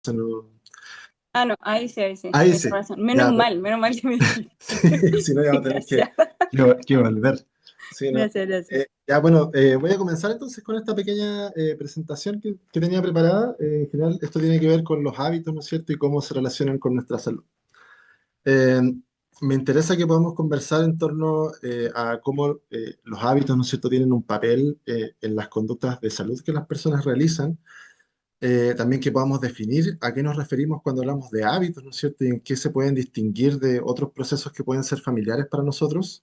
No. Ah, no, ahí sí, Ahí tienes sí, razón. ya, Menos mal que me dijiste. si no, ya va a tener Gracias, que volver. Sí, no. gracias, gracias. Ya, bueno, voy a comenzar entonces con esta pequeña presentación que tenía preparada. En general, esto tiene que ver con los hábitos, ¿no es cierto?, y cómo se relacionan con nuestra salud. Eh, Me interesa que podamos conversar en torno a cómo los hábitos, ¿no es cierto?, tienen un papel en las conductas de salud que las personas realizan. También que podamos definir a qué nos referimos cuando hablamos de hábitos, ¿no es cierto? Y en qué se pueden distinguir de otros procesos que pueden ser familiares para nosotros.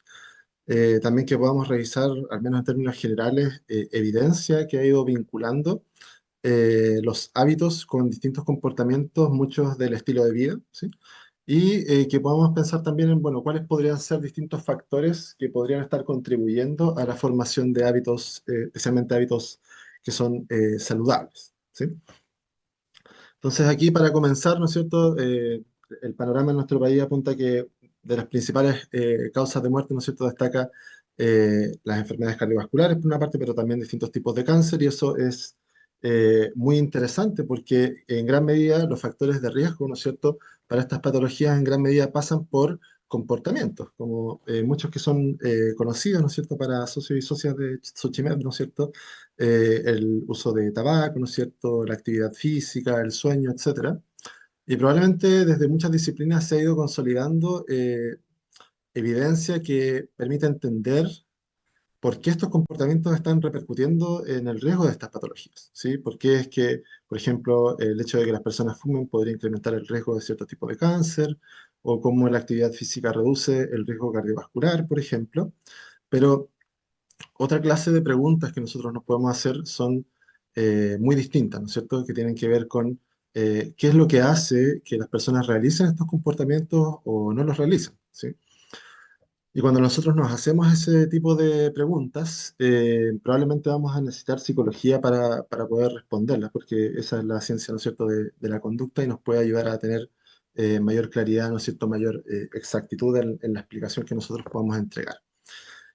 También que podamos revisar, al menos en términos generales, evidencia que ha ido vinculando los hábitos con distintos comportamientos, muchos del estilo de vida, ¿sí? Y que podamos pensar también en, bueno, cuáles podrían ser distintos factores que podrían estar contribuyendo a la formación de hábitos, especialmente hábitos que son saludables, ¿sí? Entonces aquí para comenzar, ¿no es cierto? El panorama en nuestro país apunta que de las principales causas de muerte, ¿no es cierto?, destaca las enfermedades cardiovasculares por una parte, pero también distintos tipos de cáncer y eso es muy interesante porque en gran medida los factores de riesgo, ¿no es cierto?, para estas patologías en gran medida pasan por comportamientos, como muchos que son conocidos, ¿no es cierto?, para socios y socias de Xochimilco, ¿no es cierto?, el uso de tabaco, ¿no es cierto?, la actividad física, el sueño, etcétera. Y probablemente desde muchas disciplinas se ha ido consolidando evidencia que permite entender por qué estos comportamientos están repercutiendo en el riesgo de estas patologías, ¿sí? ¿Por qué es que, por ejemplo, el hecho de que las personas fumen podría incrementar el riesgo de cierto tipo de cáncer, o cómo la actividad física reduce el riesgo cardiovascular, por ejemplo? Pero otra clase de preguntas que nosotros nos podemos hacer son muy distintas, ¿no es cierto? Que tienen que ver con qué es lo que hace que las personas realicen estos comportamientos o no los realicen, ¿sí? Y cuando nosotros nos hacemos ese tipo de preguntas, probablemente vamos a necesitar psicología para poder responderlas, porque esa es la ciencia, ¿no es cierto?, de la conducta y nos puede ayudar a tener mayor claridad, ¿no es cierto?, mayor exactitud en la explicación que nosotros podamos entregar.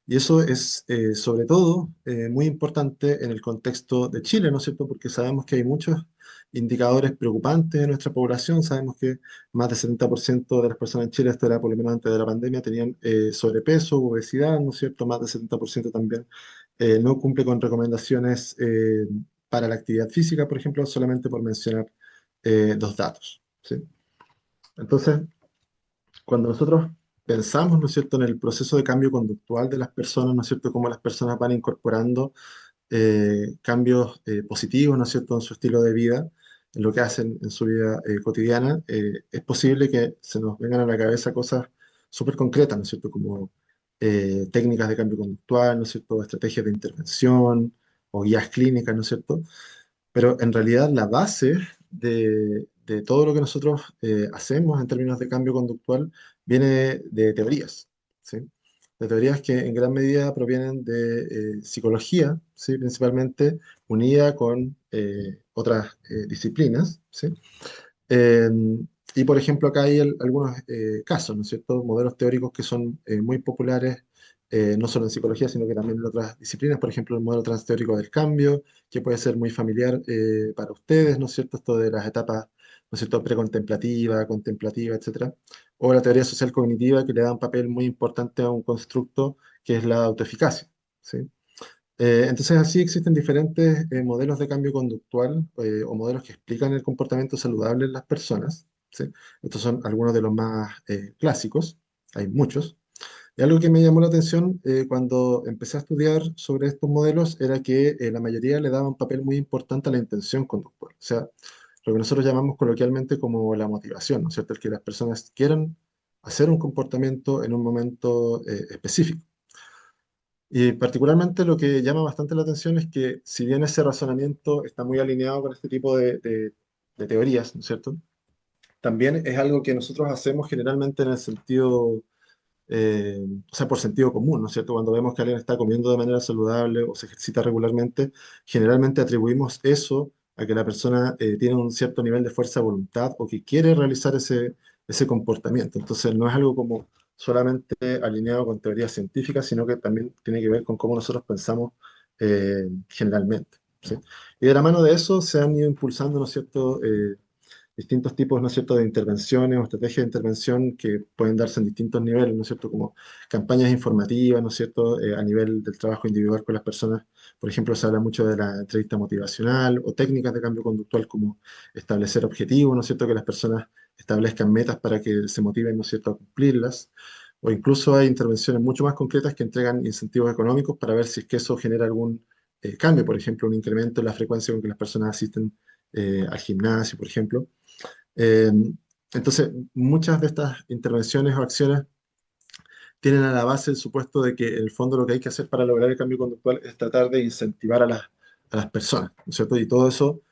Y eso es, sobre todo, muy importante en el contexto de Chile, ¿no es cierto? Porque sabemos que hay muchos indicadores preocupantes de nuestra población. Sabemos que más del 70% de las personas en Chile, esto era por lo menos antes de la pandemia, tenían sobrepeso, obesidad, ¿no es cierto? Más del 70% también no cumple con recomendaciones para la actividad física, por ejemplo, solamente por mencionar dos datos, ¿sí? Entonces, cuando nosotros pensamos, ¿no es cierto?, en el proceso de cambio conductual de las personas, ¿no es cierto?, cómo las personas van incorporando cambios positivos, ¿no es cierto?, en su estilo de vida, en lo que hacen en su vida cotidiana, es posible que se nos vengan a la cabeza cosas súper concretas, ¿no es cierto?, como técnicas de cambio conductual, ¿no es cierto?, estrategias de intervención o guías clínicas, ¿no es cierto? Pero en realidad la base de todo lo que nosotros hacemos en términos de cambio conductual viene de teorías, ¿sí? De teorías que en gran medida provienen de psicología, ¿sí? Principalmente unida con otras disciplinas, ¿sí? Eh, y por ejemplo, acá hay algunos casos, ¿no es cierto? Modelos teóricos que son muy populares, no solo en psicología, sino que también en otras disciplinas. Por ejemplo, el modelo transteórico del cambio, que puede ser muy familiar para ustedes, ¿no es cierto? Esto de las etapas, ¿no es cierto?, precontemplativa, contemplativa, etcétera. O la teoría social cognitiva, que le da un papel muy importante a un constructo que es la autoeficacia, ¿sí? Entonces, así existen diferentes modelos de cambio conductual o modelos que explican el comportamiento saludable en las personas, ¿sí? Estos son algunos de los más clásicos, hay muchos. Y algo que me llamó la atención cuando empecé a estudiar sobre estos modelos era que la mayoría le daba un papel muy importante a la intención conductual, o sea, lo que nosotros llamamos coloquialmente como la motivación, ¿no es cierto? El que las personas quieran hacer un comportamiento en un momento específico. Y particularmente lo que llama bastante la atención es que si bien ese razonamiento está muy alineado con este tipo de teorías, ¿no es cierto? También es algo que nosotros hacemos generalmente en el sentido, o sea, por sentido común, ¿no es cierto? Cuando vemos que alguien está comiendo de manera saludable o se ejercita regularmente, generalmente atribuimos eso a que la persona tiene un cierto nivel de fuerza de voluntad o que quiere realizar ese comportamiento. Entonces, no es algo como solamente alineado con teorías científicas, sino que también tiene que ver con cómo nosotros pensamos generalmente, ¿sí? Y de la mano de eso se han ido impulsando, ¿no es cierto?, distintos tipos, ¿no es cierto?, de intervenciones o estrategias de intervención que pueden darse en distintos niveles, ¿no es cierto?, como campañas informativas, ¿no es cierto?, a nivel del trabajo individual con las personas. Por ejemplo, se habla mucho de la entrevista motivacional o técnicas de cambio conductual como establecer objetivos, ¿no es cierto?, que las personas establezcan metas para que se motiven, ¿no es cierto?, a cumplirlas. O incluso hay intervenciones mucho más concretas que entregan incentivos económicos para ver si es que eso genera algún cambio, por ejemplo, un incremento en la frecuencia con que las personas asisten al gimnasio, por ejemplo. Eh, entonces, muchas de estas intervenciones o acciones tienen a la base el supuesto de que en el fondo lo que hay que hacer para lograr el cambio conductual es tratar de incentivar a las personas, ¿no es cierto? Y todo eso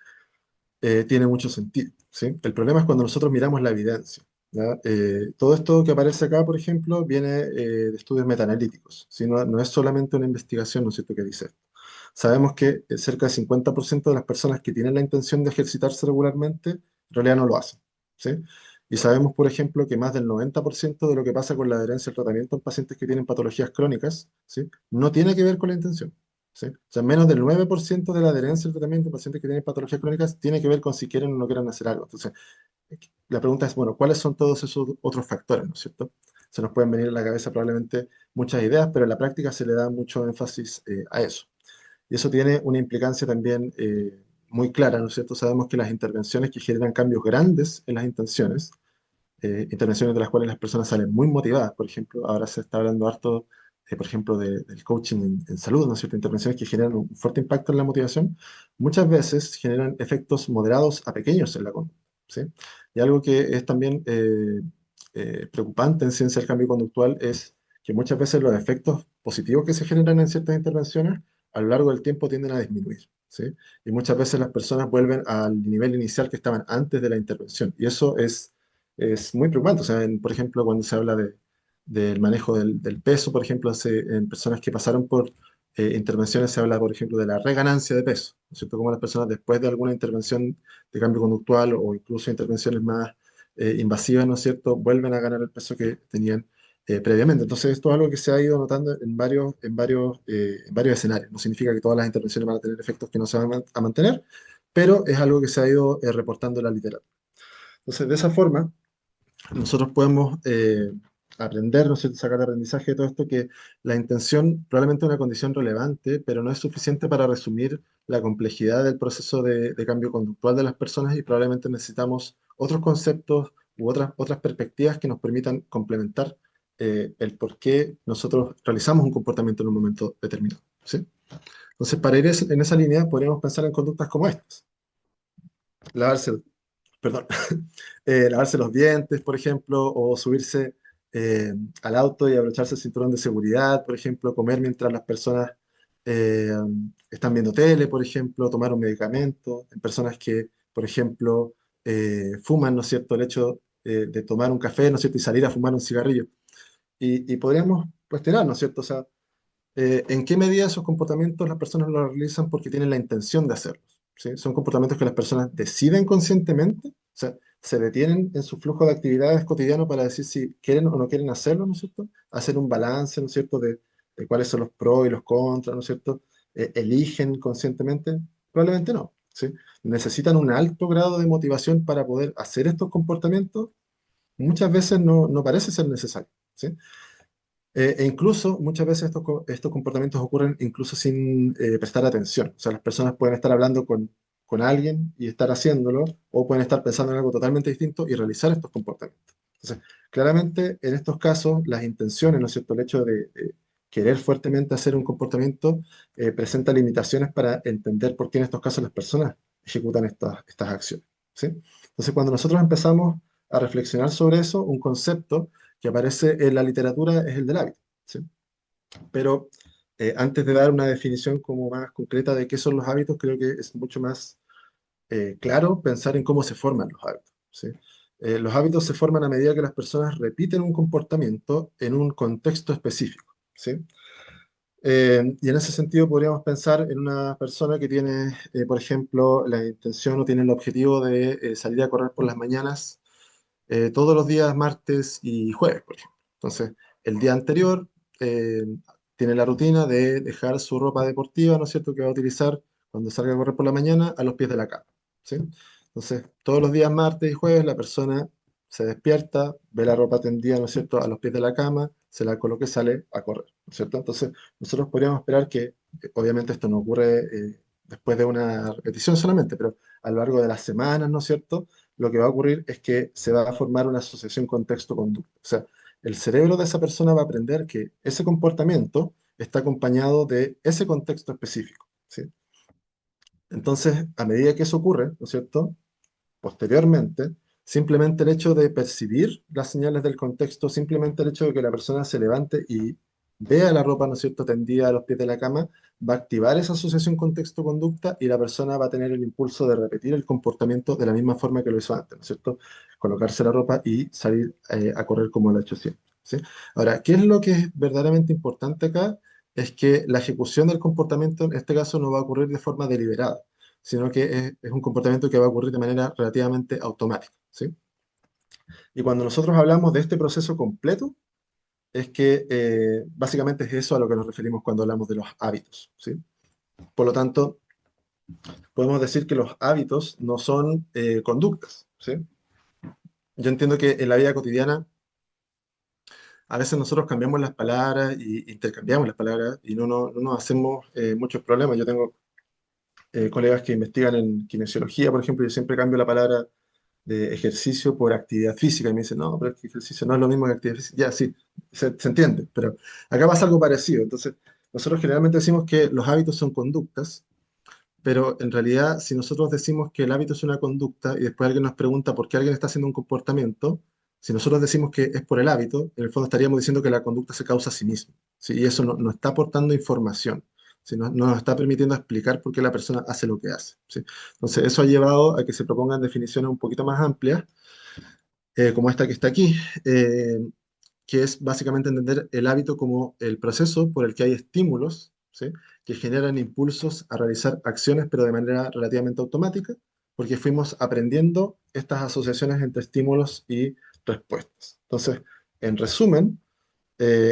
tiene mucho sentido, ¿sí? El problema es cuando nosotros miramos la evidencia, ¿ya? Todo esto que aparece acá, por ejemplo, viene de estudios metaanalíticos, ¿sí? No es solamente una investigación, ¿no es cierto?, que dice esto. Sabemos que cerca del 50% de las personas que tienen la intención de ejercitarse regularmente, en realidad no lo hacen, ¿sí? Y sabemos, por ejemplo, que más del 90% de lo que pasa con la adherencia al tratamiento en pacientes que tienen patologías crónicas, ¿sí?, no tiene que ver con la intención, ¿sí? O sea, menos del 9% de la adherencia al tratamiento en pacientes que tienen patologías crónicas tiene que ver con si quieren o no quieren hacer algo. Entonces, la pregunta es, bueno, ¿cuáles son todos esos otros factores, ¿no es cierto? Se nos pueden venir a la cabeza probablemente muchas ideas, pero en la práctica se le da mucho énfasis a eso. Y eso tiene una implicancia también muy clara, ¿no es cierto? Sabemos que las intervenciones que generan cambios grandes en las intenciones, intervenciones de las cuales las personas salen muy motivadas, por ejemplo, ahora se está hablando harto, por ejemplo, del coaching en salud, ¿no es cierto? Intervenciones que generan un fuerte impacto en la motivación, muchas veces generan efectos moderados a pequeños en la conducta, ¿sí? Y algo que es también preocupante en ciencia del cambio conductual es que muchas veces los efectos positivos que se generan en ciertas intervenciones a lo largo del tiempo tienden a disminuir, ¿sí? Y muchas veces las personas vuelven al nivel inicial que estaban antes de la intervención. Y eso es muy preocupante. O sea, por ejemplo, cuando se habla del manejo del peso, por ejemplo, en personas que pasaron por intervenciones se habla, por ejemplo, de la reganancia de peso, ¿no es cierto? Como las personas después de alguna intervención de cambio conductual o incluso intervenciones más invasivas, ¿no es cierto?, vuelven a ganar el peso que tenían previamente. Entonces, esto es algo que se ha ido notando en varios escenarios. No significa que todas las intervenciones van a tener efectos que no se van a mantener, pero es algo que se ha ido reportando en la literatura. Entonces, de esa forma, nosotros podemos aprender, ¿no es cierto?, sacar aprendizaje de todo esto, que la intención probablemente es una condición relevante, pero no es suficiente para resumir la complejidad del proceso de cambio conductual de las personas y probablemente necesitamos otros conceptos u otras perspectivas que nos permitan complementar el por qué nosotros realizamos un comportamiento en un momento determinado, ¿sí? Entonces, para ir en esa línea, podríamos pensar en conductas como estas. Lavarse, perdón, lavarse los dientes, por ejemplo, o subirse al auto y abrocharse el cinturón de seguridad, por ejemplo, comer mientras las personas eh, están viendo tele, por ejemplo, tomar un medicamento, en personas que, por ejemplo, fuman, ¿no es cierto?, el hecho de tomar un café, ¿no es cierto?, y salir a fumar un cigarrillo. Y podríamos cuestionar, ¿no es cierto?, o sea, ¿en qué medida esos comportamientos las personas los realizan porque tienen la intención de hacerlos? ¿Sí? Son comportamientos que las personas deciden conscientemente, o sea, se detienen en su flujo de actividades cotidiano para decir si quieren o no quieren hacerlo, ¿no es cierto? Hacer un balance, ¿no es cierto?, de cuáles son los pros y los contras, ¿no es cierto? ¿Eligen conscientemente? Probablemente no, ¿sí? ¿Necesitan un alto grado de motivación para poder hacer estos comportamientos? Muchas veces no parece ser necesario, ¿sí? E incluso muchas veces estos comportamientos ocurren incluso sin prestar atención. O sea, las personas pueden estar hablando con alguien y estar haciéndolo, o pueden estar pensando en algo totalmente distinto y realizar estos comportamientos. Entonces, claramente en estos casos, las intenciones, ¿no es cierto?, el hecho de querer fuertemente hacer un comportamiento presenta limitaciones para entender por qué en estos casos las personas ejecutan estas acciones, ¿sí? Entonces, cuando nosotros empezamos a reflexionar sobre eso, un concepto que aparece en la literatura es el del hábito, ¿sí? Pero antes de dar una definición como más concreta de qué son los hábitos, creo que es mucho más claro pensar en cómo se forman los hábitos, ¿sí? Los hábitos se forman a medida que las personas repiten un comportamiento en un contexto específico, ¿sí? Y en ese sentido podríamos pensar en una persona que tiene, por ejemplo, la intención o tiene el objetivo de salir a correr por las mañanas todos los días martes y jueves, por ejemplo. Entonces, el día anterior eh, tiene la rutina de dejar su ropa deportiva, ¿no es cierto?, que va a utilizar cuando salga a correr por la mañana a los pies de la cama, ¿sí? Entonces, todos los días martes y jueves la persona se despierta, ve la ropa tendida, ¿no es cierto?, a los pies de la cama, se la coloca y sale a correr, ¿no es cierto? Entonces, nosotros podríamos esperar que, obviamente esto no ocurre después de una repetición solamente, pero a lo largo de las semanas, ¿no es cierto?, lo que va a ocurrir es que se va a formar una asociación contexto-conducta. O sea, el cerebro de esa persona va a aprender que ese comportamiento está acompañado de ese contexto específico, ¿sí? Entonces, a medida que eso ocurre, ¿no es cierto?, posteriormente, simplemente el hecho de percibir las señales del contexto, simplemente el hecho de que la persona se levante y vea la ropa, ¿no es cierto?, tendida a los pies de la cama, va a activar esa asociación contexto-conducta y la persona va a tener el impulso de repetir el comportamiento de la misma forma que lo hizo antes, ¿no es cierto? Colocarse la ropa y salir a correr como lo ha hecho siempre, ¿sí? Ahora, ¿qué es lo que es verdaderamente importante acá? Es que la ejecución del comportamiento en este caso no va a ocurrir de forma deliberada, sino que es un comportamiento que va a ocurrir de manera relativamente automática, ¿sí? Y cuando nosotros hablamos de este proceso completo, es que básicamente es eso a lo que nos referimos cuando hablamos de los hábitos, ¿sí? Por lo tanto, podemos decir que los hábitos no son conductas, ¿sí? Yo entiendo que en la vida cotidiana a veces nosotros cambiamos las palabras y intercambiamos las palabras y no nos hacemos muchos problemas. Yo tengo colegas que investigan en kinesiología, por ejemplo, y yo siempre cambio la palabra de ejercicio por actividad física y me dicen, no, pero es que ejercicio no es lo mismo que actividad física. Ya, sí, se entiende, pero acá pasa algo parecido. Entonces, nosotros generalmente decimos que los hábitos son conductas, pero en realidad, si nosotros decimos que el hábito es una conducta y después alguien nos pregunta por qué alguien está haciendo un comportamiento, si nosotros decimos que es por el hábito, en el fondo estaríamos diciendo que la conducta se causa a sí misma, ¿sí? Y eso no está aportando información, ¿sí? No nos está permitiendo explicar por qué la persona hace lo que hace, ¿sí? Entonces, eso ha llevado a que se propongan definiciones un poquito más amplias, como esta que está aquí, eh, que es básicamente entender el hábito como el proceso por el que hay estímulos, ¿sí?, que generan impulsos a realizar acciones, pero de manera relativamente automática, porque fuimos aprendiendo estas asociaciones entre estímulos y respuestas. Entonces, en resumen,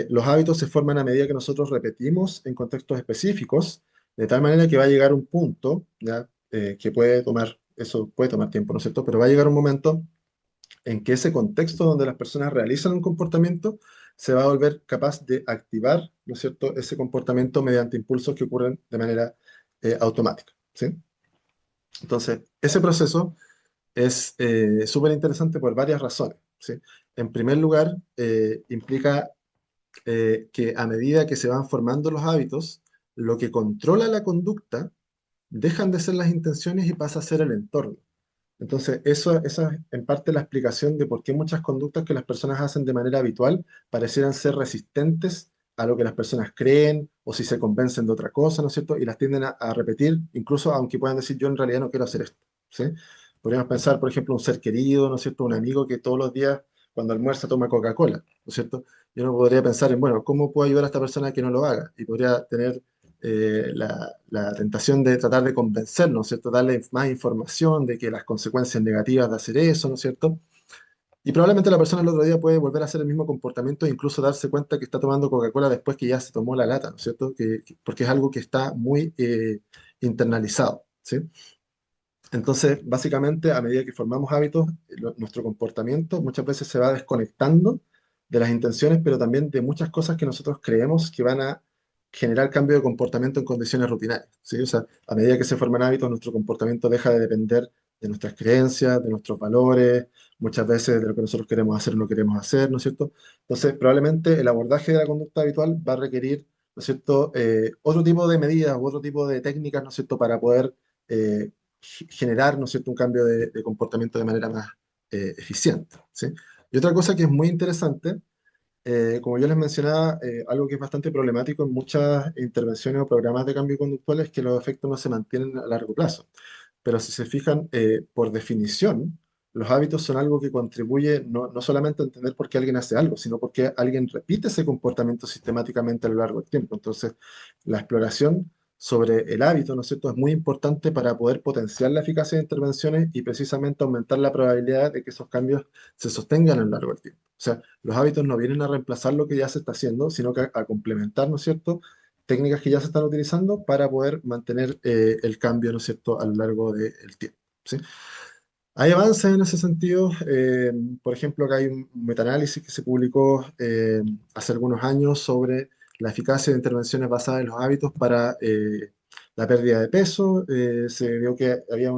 los hábitos se forman a medida que nosotros repetimos en contextos específicos, de tal manera que va a llegar un punto, ¿ya? Que puede tomar, eso puede tomar tiempo, ¿no es cierto? Pero va a llegar un momento en que ese contexto donde las personas realizan un comportamiento se va a volver capaz de activar, ¿no es cierto?, ese comportamiento mediante impulsos que ocurren de manera automática, ¿sí? Entonces, ese proceso es súper interesante por varias razones, ¿sí? En primer lugar, implica que a medida que se van formando los hábitos, lo que controla la conducta dejan de ser las intenciones y pasa a ser el entorno. Entonces, esa es en parte la explicación de por qué muchas conductas que las personas hacen de manera habitual parecieran ser resistentes a lo que las personas creen o si se convencen de otra cosa, ¿no es cierto? Y las tienden a repetir, incluso aunque puedan decir, yo en realidad no quiero hacer esto, ¿sí? Podríamos pensar, por ejemplo, un ser querido, ¿no es cierto? Un amigo que todos los días cuando almuerza toma Coca-Cola, ¿no es cierto? Yo no podría pensar en, bueno, ¿cómo puedo ayudar a esta persona a que no lo haga? Y podría tener la tentación de tratar de convencernos, ¿no es cierto? Darle más información de que las consecuencias negativas de hacer eso, ¿no es cierto? Y probablemente la persona el otro día puede volver a hacer el mismo comportamiento e incluso darse cuenta que está tomando Coca-Cola después que ya se tomó la lata, ¿no es cierto? Porque es algo que está muy internalizado, ¿sí? Entonces, básicamente, a medida que formamos hábitos, nuestro comportamiento muchas veces se va desconectando de las intenciones, pero también de muchas cosas que nosotros creemos que van a generar cambio de comportamiento en condiciones rutinarias, ¿sí? O sea, a medida que se forman hábitos, nuestro comportamiento deja de depender de nuestras creencias, de nuestros valores, muchas veces de lo que nosotros queremos hacer o no queremos hacer, ¿no es cierto? Entonces, probablemente el abordaje de la conducta habitual va a requerir, ¿no es cierto?, otro tipo de medidas u otro tipo de técnicas, ¿no es cierto?, para poder eh, generar, ¿no es cierto?, un cambio de comportamiento de manera más eficiente, ¿sí? Y otra cosa que es muy interesante, como yo les mencionaba, algo que es bastante problemático en muchas intervenciones o programas de cambio conductual es que los efectos no se mantienen a largo plazo. Pero si se fijan, por definición, los hábitos son algo que contribuye no solamente a entender por qué alguien hace algo, sino porque alguien repite ese comportamiento sistemáticamente a lo largo del tiempo. Entonces, la exploración sobre el hábito, ¿no es cierto?, es muy importante para poder potenciar la eficacia de intervenciones y precisamente aumentar la probabilidad de que esos cambios se sostengan a lo largo del tiempo. O sea, los hábitos no vienen a reemplazar lo que ya se está haciendo, sino que a complementar, ¿no es cierto?, técnicas que ya se están utilizando para poder mantener el cambio, ¿no es cierto?, a lo largo del tiempo, ¿sí? Hay avances en ese sentido. Por ejemplo, acá hay un metaanálisis que se publicó hace algunos años sobre la eficacia de intervenciones basadas en los hábitos para la pérdida de peso. Se vio que había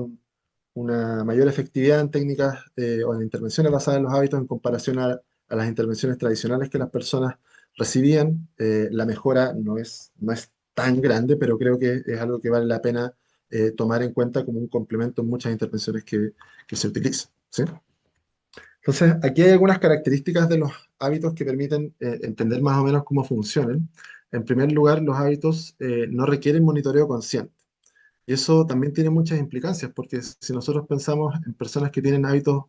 una mayor efectividad en técnicas o en intervenciones basadas en los hábitos en comparación a las intervenciones tradicionales que las personas recibían. La mejora no es tan grande, pero creo que es algo que vale la pena tomar en cuenta como un complemento en muchas intervenciones que se utilizan, ¿sí? Entonces, aquí hay algunas características de los hábitos que permiten entender más o menos cómo funcionan. En primer lugar, los hábitos no requieren monitoreo consciente. Y eso también tiene muchas implicancias, porque si nosotros pensamos en personas que tienen hábitos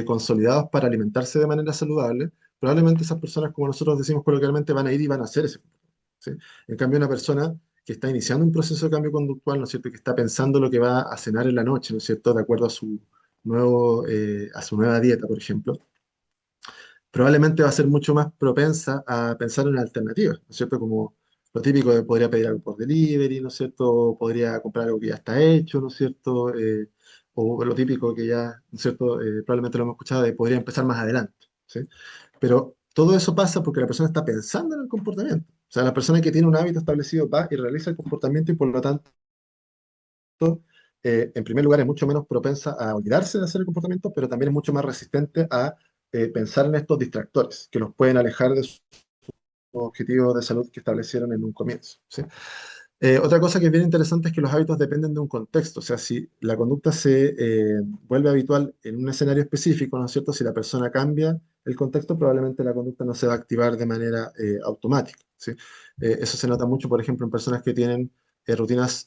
consolidados para alimentarse de manera saludable, probablemente esas personas, como nosotros decimos coloquialmente, van a ir y van a hacer ese comportamiento, ¿sí? En cambio, una persona que está iniciando un proceso de cambio conductual, ¿no es cierto?, que está pensando lo que va a cenar en la noche, ¿no es cierto?, de acuerdo a su nueva dieta, por ejemplo, probablemente va a ser mucho más propensa a pensar en alternativas, ¿no es cierto? Como lo típico de podría pedir algo por delivery, ¿no es cierto? Podría comprar algo que ya está hecho, ¿no es cierto? O lo típico que ya, ¿no es cierto? Probablemente lo hemos escuchado de podría empezar más adelante, ¿sí? Pero todo eso pasa porque la persona está pensando en el comportamiento. O sea, la persona que tiene un hábito establecido va y realiza el comportamiento y por lo tanto en primer lugar, es mucho menos propensa a olvidarse de hacer el comportamiento, pero también es mucho más resistente a pensar en estos distractores que los pueden alejar de sus objetivos de salud que establecieron en un comienzo, ¿sí? Otra cosa que es bien interesante es que los hábitos dependen de un contexto, o sea, si la conducta se vuelve habitual en un escenario específico, ¿no es cierto? Si la persona cambia el contexto, probablemente la conducta no se va a activar de manera automática, ¿sí? Eso se nota mucho, por ejemplo, en personas que tienen rutinas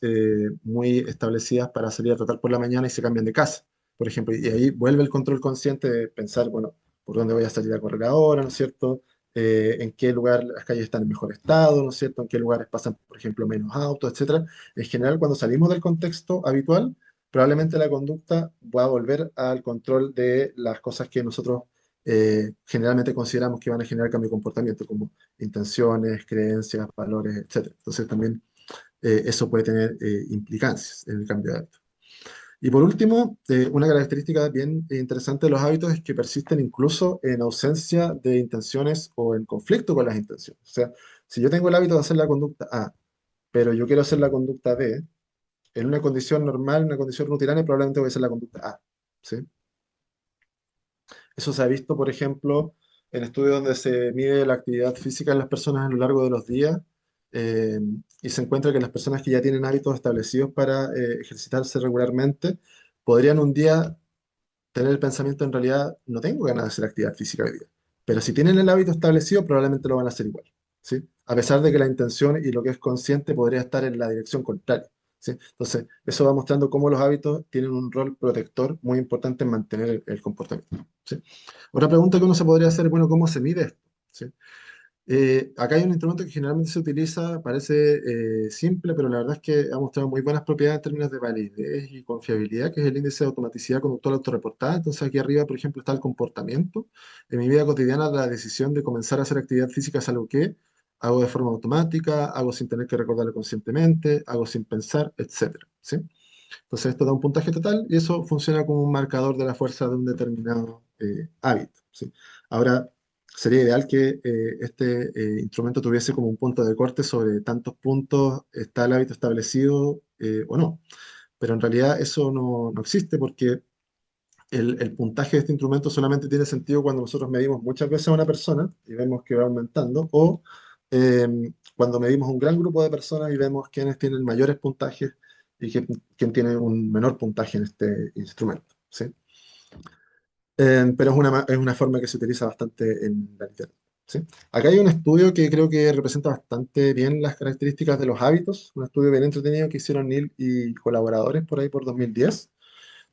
muy establecidas para salir a trotar por la mañana y se cambian de casa, por ejemplo, y ahí vuelve el control consciente de pensar, bueno, ¿por dónde voy a salir a correr ahora, ¿no es cierto? En qué lugar las calles están en mejor estado, ¿no es cierto? En qué lugares pasan, por ejemplo, menos autos, etcétera. En general, cuando salimos del contexto habitual, probablemente la conducta va a volver al control de las cosas que nosotros generalmente consideramos que van a generar cambio de comportamiento, como intenciones, creencias, valores, etcétera. Entonces, también eso puede tener implicancias en el cambio de hábito. Y por último, una característica bien interesante de los hábitos es que persisten incluso en ausencia de intenciones o en conflicto con las intenciones. O sea, si yo tengo el hábito de hacer la conducta A, pero yo quiero hacer la conducta B, en una condición normal, en una condición rutinaria, probablemente voy a hacer la conducta A, ¿sí? Eso se ha visto, por ejemplo, en estudios donde se mide la actividad física en las personas a lo largo de los días, eh, y se encuentra que las personas que ya tienen hábitos establecidos para ejercitarse regularmente, podrían un día tener el pensamiento en realidad, no tengo ganas de hacer actividad física hoy día. Pero si tienen el hábito establecido, probablemente lo van a hacer igual, ¿sí? A pesar de que la intención y lo que es consciente podría estar en la dirección contraria, ¿sí? Entonces, eso va mostrando cómo los hábitos tienen un rol protector muy importante en mantener el comportamiento, ¿sí? Otra pregunta que uno se podría hacer, bueno, ¿cómo se mide esto? ¿Sí? Acá hay un instrumento que generalmente se utiliza, parece simple, pero la verdad es que ha mostrado muy buenas propiedades en términos de validez y confiabilidad, que es el índice de automaticidad conductual autorreportada. Entonces aquí arriba, por ejemplo, está el comportamiento. En mi vida cotidiana, la decisión de comenzar a hacer actividad física es algo que hago de forma automática, hago sin tener que recordarlo conscientemente, hago sin pensar, etcétera, ¿sí? Entonces esto da un puntaje total y eso funciona como un marcador de la fuerza de un determinado hábito, ¿sí? Ahora, sería ideal que este instrumento tuviese como un punto de corte sobre tantos puntos está el hábito establecido o no, pero en realidad eso no existe porque el puntaje de este instrumento solamente tiene sentido cuando nosotros medimos muchas veces a una persona y vemos que va aumentando, o eh, cuando medimos un gran grupo de personas y vemos quiénes tienen mayores puntajes y quién tiene un menor puntaje en este instrumento, ¿sí? Pero es una forma que se utiliza bastante en la literatura, ¿sí? Acá hay un estudio que creo que representa bastante bien las características de los hábitos, un estudio bien entretenido que hicieron Neil y colaboradores por ahí por 2010,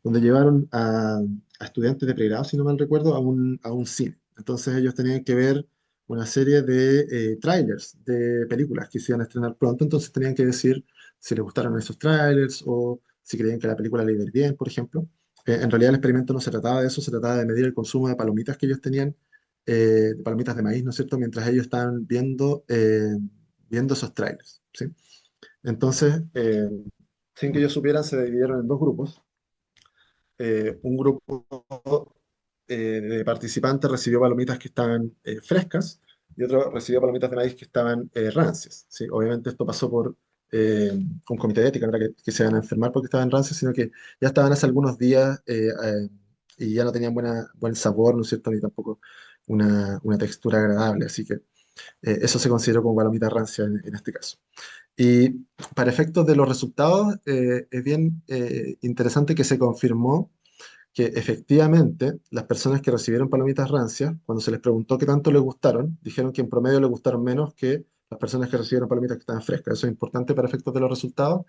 donde llevaron a estudiantes de pregrado, si no mal recuerdo, a un cine. Entonces ellos tenían que ver una serie de trailers de películas que se iban a estrenar pronto, entonces tenían que decir si les gustaron esos trailers o si creían que la película le iba a ir bien, por ejemplo. En realidad el experimento no se trataba de eso, se trataba de medir el consumo de palomitas que ellos tenían, de palomitas de maíz, ¿no es cierto?, mientras ellos estaban viendo esos trailers, ¿sí? Entonces, sin que ellos supieran, se dividieron en dos grupos. un grupo de participantes recibió palomitas que estaban frescas y otro recibió palomitas de maíz que estaban rancias, ¿sí? Obviamente esto pasó por un comité de ética, no era que se iban a enfermar porque estaban rancias, sino que ya estaban hace algunos días y ya no tenían buen sabor, ¿no es cierto? Ni tampoco una textura agradable, así que eso se consideró como palomita rancia en este caso. Y para efectos de los resultados, es bien interesante que se confirmó que efectivamente las personas que recibieron palomitas rancias, cuando se les preguntó qué tanto les gustaron, dijeron que en promedio les gustaron menos que las personas que recibieron palomitas que estaban frescas. Eso es importante para efectos de los resultados.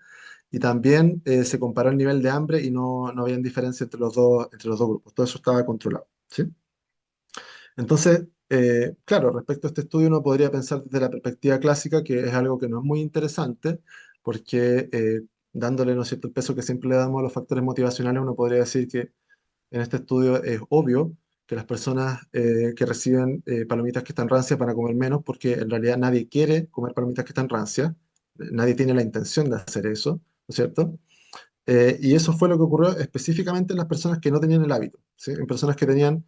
Y también se comparó el nivel de hambre y no había diferencia entre los dos grupos. Todo eso estaba controlado. ¿Sí? Entonces, claro, respecto a este estudio uno podría pensar desde la perspectiva clásica que es algo que no es muy interesante, porque dándole, ¿no es cierto?, el peso que siempre le damos a los factores motivacionales, uno podría decir que en este estudio es obvio que las personas que reciben palomitas que están rancias van a comer menos, porque en realidad nadie quiere comer palomitas que están rancias, nadie tiene la intención de hacer eso, ¿no es cierto? Y eso fue lo que ocurrió específicamente en las personas que no tenían el hábito, ¿sí? En personas que tenían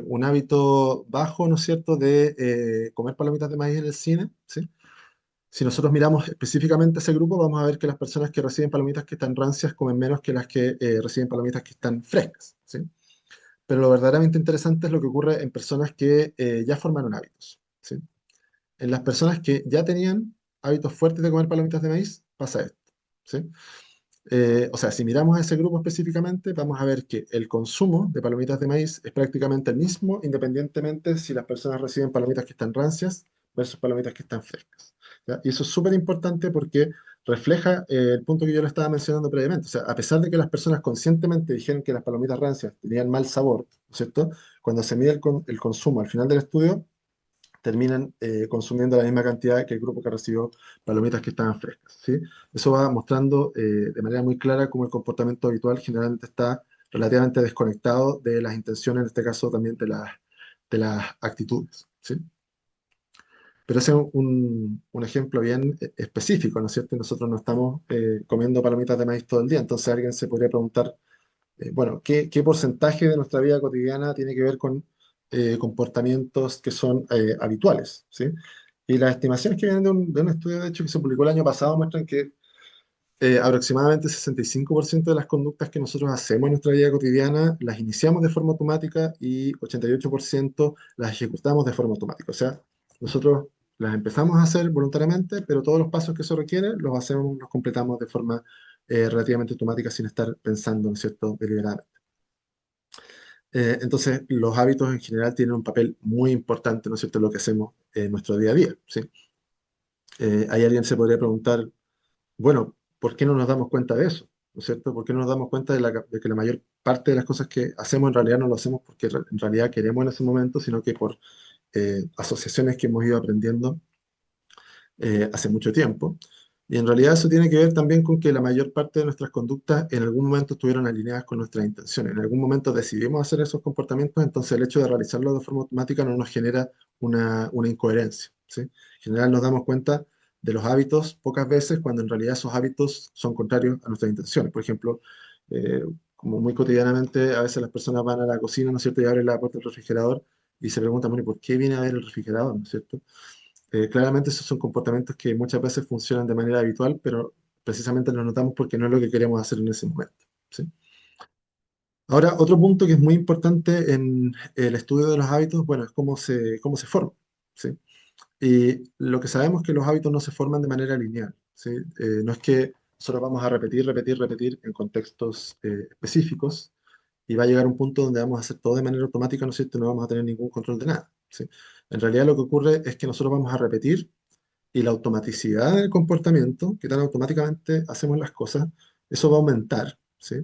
un hábito bajo, ¿no es cierto?, de comer palomitas de maíz en el cine, ¿sí? Si nosotros miramos específicamente ese grupo, vamos a ver que las personas que reciben palomitas que están rancias comen menos que las que reciben palomitas que están frescas, ¿sí? Pero lo verdaderamente interesante es lo que ocurre en personas que ya formaron hábitos, ¿sí? En las personas que ya tenían hábitos fuertes de comer palomitas de maíz, pasa esto, ¿sí? O sea, si miramos a ese grupo específicamente, vamos a ver que el consumo de palomitas de maíz es prácticamente el mismo, independientemente si las personas reciben palomitas que están rancias versus palomitas que están frescas. ¿Ya? Y eso es súper importante porque refleja el punto que yo le estaba mencionando previamente. O sea, a pesar de que las personas conscientemente dijeron que las palomitas rancias tenían mal sabor, ¿no es cierto? Cuando se mide el consumo al final del estudio, terminan consumiendo la misma cantidad que el grupo que recibió palomitas que estaban frescas, ¿sí? Eso va mostrando de manera muy clara cómo el comportamiento habitual generalmente está relativamente desconectado de las intenciones, en este caso también de las actitudes, ¿sí? Pero ese es un ejemplo bien específico, ¿no es cierto? Nosotros no estamos comiendo palomitas de maíz todo el día, entonces alguien se podría preguntar, bueno, ¿qué porcentaje de nuestra vida cotidiana tiene que ver con comportamientos que son habituales? ¿Sí? Y las estimaciones que vienen de un estudio, de hecho, que se publicó el año pasado, muestran que aproximadamente 65% de las conductas que nosotros hacemos en nuestra vida cotidiana las iniciamos de forma automática y 88% las ejecutamos de forma automática. O sea, nosotros las empezamos a hacer voluntariamente, pero todos los pasos que eso requiere los hacemos, los completamos de forma relativamente automática sin estar pensando, ¿no es cierto?, deliberadamente. Entonces, los hábitos en general tienen un papel muy importante, ¿no es cierto?, en lo que hacemos en nuestro día a día, ¿sí? Ahí alguien se podría preguntar, bueno, ¿por qué no nos damos cuenta de eso? ¿No es cierto? ¿Por qué no nos damos cuenta de que la mayor parte de las cosas que hacemos en realidad no lo hacemos porque en realidad queremos en ese momento, sino que por asociaciones que hemos ido aprendiendo hace mucho tiempo? Y en realidad eso tiene que ver también con que la mayor parte de nuestras conductas en algún momento estuvieron alineadas con nuestras intenciones. En algún momento decidimos hacer esos comportamientos, entonces el hecho de realizarlo de forma automática no nos genera una incoherencia, ¿sí? En general nos damos cuenta de los hábitos pocas veces cuando en realidad esos hábitos son contrarios a nuestras intenciones. Por ejemplo, como muy cotidianamente a veces las personas van a la cocina, ¿no es cierto?, y abren la puerta del refrigerador y se preguntan, bueno, ¿y por qué viene a ver el refrigerador? ¿No es cierto? Claramente esos son comportamientos que muchas veces funcionan de manera habitual, pero precisamente los notamos porque no es lo que queremos hacer en ese momento, ¿sí? Ahora, otro punto que es muy importante en el estudio de los hábitos, bueno, es cómo se forman, ¿sí? Y lo que sabemos es que los hábitos no se forman de manera lineal, ¿sí? No es que solo vamos a repetir, repetir, repetir en contextos específicos y va a llegar un punto donde vamos a hacer todo de manera automática, ¿no es cierto? No vamos a tener ningún control de nada, ¿sí? En realidad lo que ocurre es que nosotros vamos a repetir y la automaticidad del comportamiento, que tan automáticamente hacemos las cosas, eso va a aumentar, ¿sí?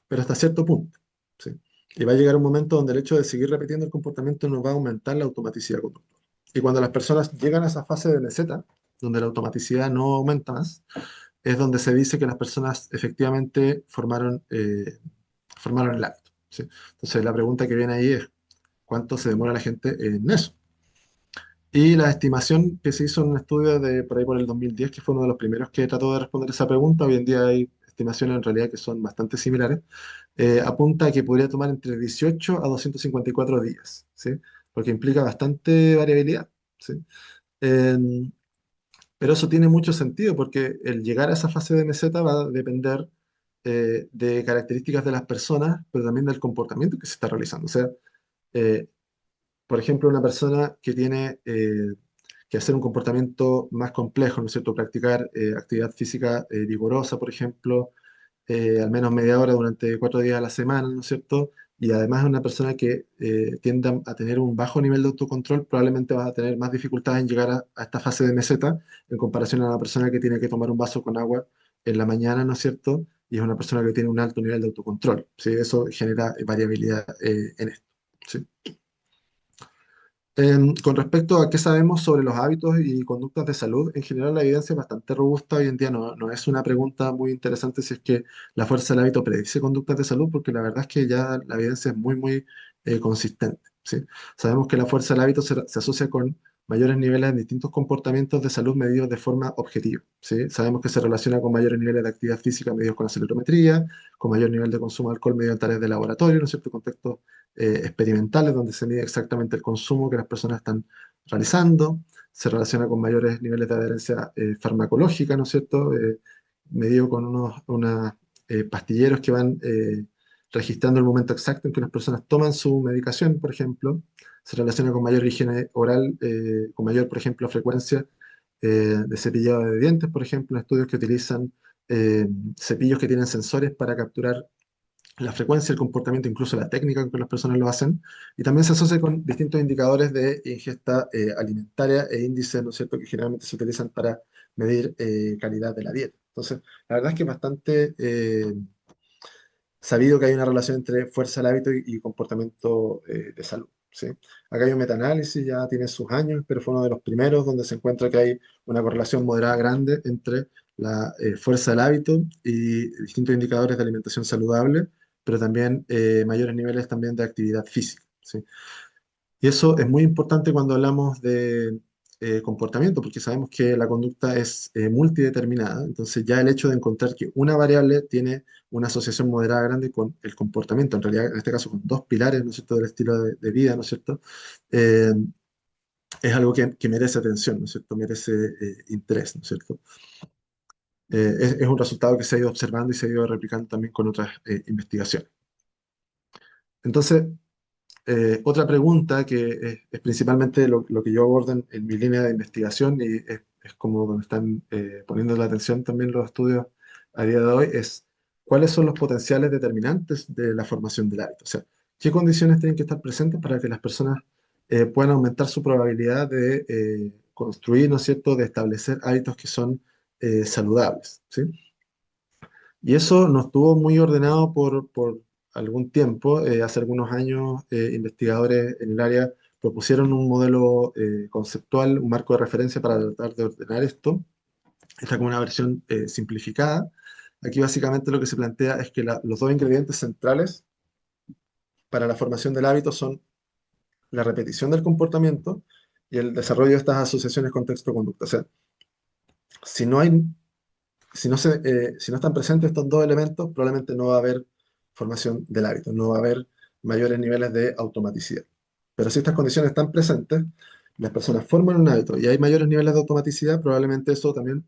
Pero hasta cierto punto, ¿sí? Y va a llegar un momento donde el hecho de seguir repitiendo el comportamiento nos va a aumentar la automaticidad conductual. Y cuando las personas llegan a esa fase de meseta, donde la automaticidad no aumenta más, es donde se dice que las personas efectivamente formaron el hábito, ¿sí? Entonces la pregunta que viene ahí es, ¿cuánto se demora la gente en eso? Y la estimación que se hizo en un estudio de por ahí por el 2010, que fue uno de los primeros que trató de responder esa pregunta, hoy en día hay estimaciones en realidad que son bastante similares, apunta a que podría tomar entre 18 a 254 días, ¿sí? Porque implica bastante variabilidad, ¿sí? Em, pero eso tiene mucho sentido porque el llegar a esa fase de meseta va a depender de características de las personas, pero también del comportamiento que se está realizando. O sea, eh, por ejemplo, una persona que tiene que hacer un comportamiento más complejo, ¿no es cierto? Practicar actividad física vigorosa, por ejemplo, al menos media hora durante 4 días a la semana, ¿no es cierto? Y además es una persona que tiende a tener un bajo nivel de autocontrol, probablemente va a tener más dificultades en llegar a esta fase de meseta en comparación a una persona que tiene que tomar un vaso con agua en la mañana, ¿no es cierto? Y es una persona que tiene un alto nivel de autocontrol, ¿sí? Eso genera variabilidad en esto, ¿sí? Con respecto a qué sabemos sobre los hábitos y conductas de salud, en general la evidencia es bastante robusta hoy en día. No es una pregunta muy interesante si es que la fuerza del hábito predice conductas de salud, porque la verdad es que ya la evidencia es muy consistente, ¿sí? Sabemos que la fuerza del hábito se asocia con mayores niveles en distintos comportamientos de salud medidos de forma objetiva, ¿sí? Sabemos que se relaciona con mayores niveles de actividad física medidos con acelerometría, con mayor nivel de consumo de alcohol medido en tareas de laboratorio, ¿no es cierto? Contextos experimentales donde se mide exactamente el consumo que las personas están realizando, se relaciona con mayores niveles de adherencia farmacológica, ¿no es cierto? Medido con unos pastilleros que van registrando el momento exacto en que las personas toman su medicación, por ejemplo. Se relaciona con mayor higiene oral, con mayor, por ejemplo, frecuencia de cepillado de dientes, por ejemplo, en estudios que utilizan cepillos que tienen sensores para capturar la frecuencia, el comportamiento, incluso la técnica con que las personas lo hacen, y también se asocia con distintos indicadores de ingesta alimentaria e índices, ¿no es cierto?, que generalmente se utilizan para medir calidad de la dieta. Entonces, la verdad es que es bastante sabido que hay una relación entre fuerza del hábito y comportamiento de salud, ¿sí? Acá hay un metaanálisis, ya tiene sus años, pero fue uno de los primeros donde se encuentra que hay una correlación moderada grande entre la fuerza del hábito y distintos indicadores de alimentación saludable, pero también mayores niveles también de actividad física, ¿sí? Y eso es muy importante cuando hablamos de comportamiento, porque sabemos que la conducta es multideterminada. Entonces ya el hecho de encontrar que una variable tiene una asociación moderada grande con el comportamiento, en realidad en este caso con dos pilares, ¿no es cierto?, del estilo de vida, ¿no es cierto?, Eh, es algo que merece atención, ¿no es cierto?, merece interés, ¿no es cierto? Es un resultado que se ha ido observando y se ha ido replicando también con otras investigaciones. Entonces, otra pregunta que es principalmente lo que yo abordo en mi línea de investigación y es como donde están poniendo la atención también los estudios a día de hoy, es cuáles son los potenciales determinantes de la formación del hábito. O sea, qué condiciones tienen que estar presentes para que las personas puedan aumentar su probabilidad de construir, ¿no es cierto?, de establecer hábitos que son saludables, ¿sí? Y eso no estuvo muy ordenado por algún tiempo. Hace algunos años, investigadores en el área propusieron un modelo conceptual, un marco de referencia para tratar de ordenar esto. Está como una versión simplificada. Aquí básicamente lo que se plantea es que los dos ingredientes centrales para la formación del hábito son la repetición del comportamiento y el desarrollo de estas asociaciones contexto-conducta. O sea, si no hay si no están presentes estos dos elementos, probablemente no va a haber formación del hábito, no va a haber mayores niveles de automaticidad. Pero si estas condiciones están presentes, las personas forman un hábito y hay mayores niveles de automaticidad, probablemente eso también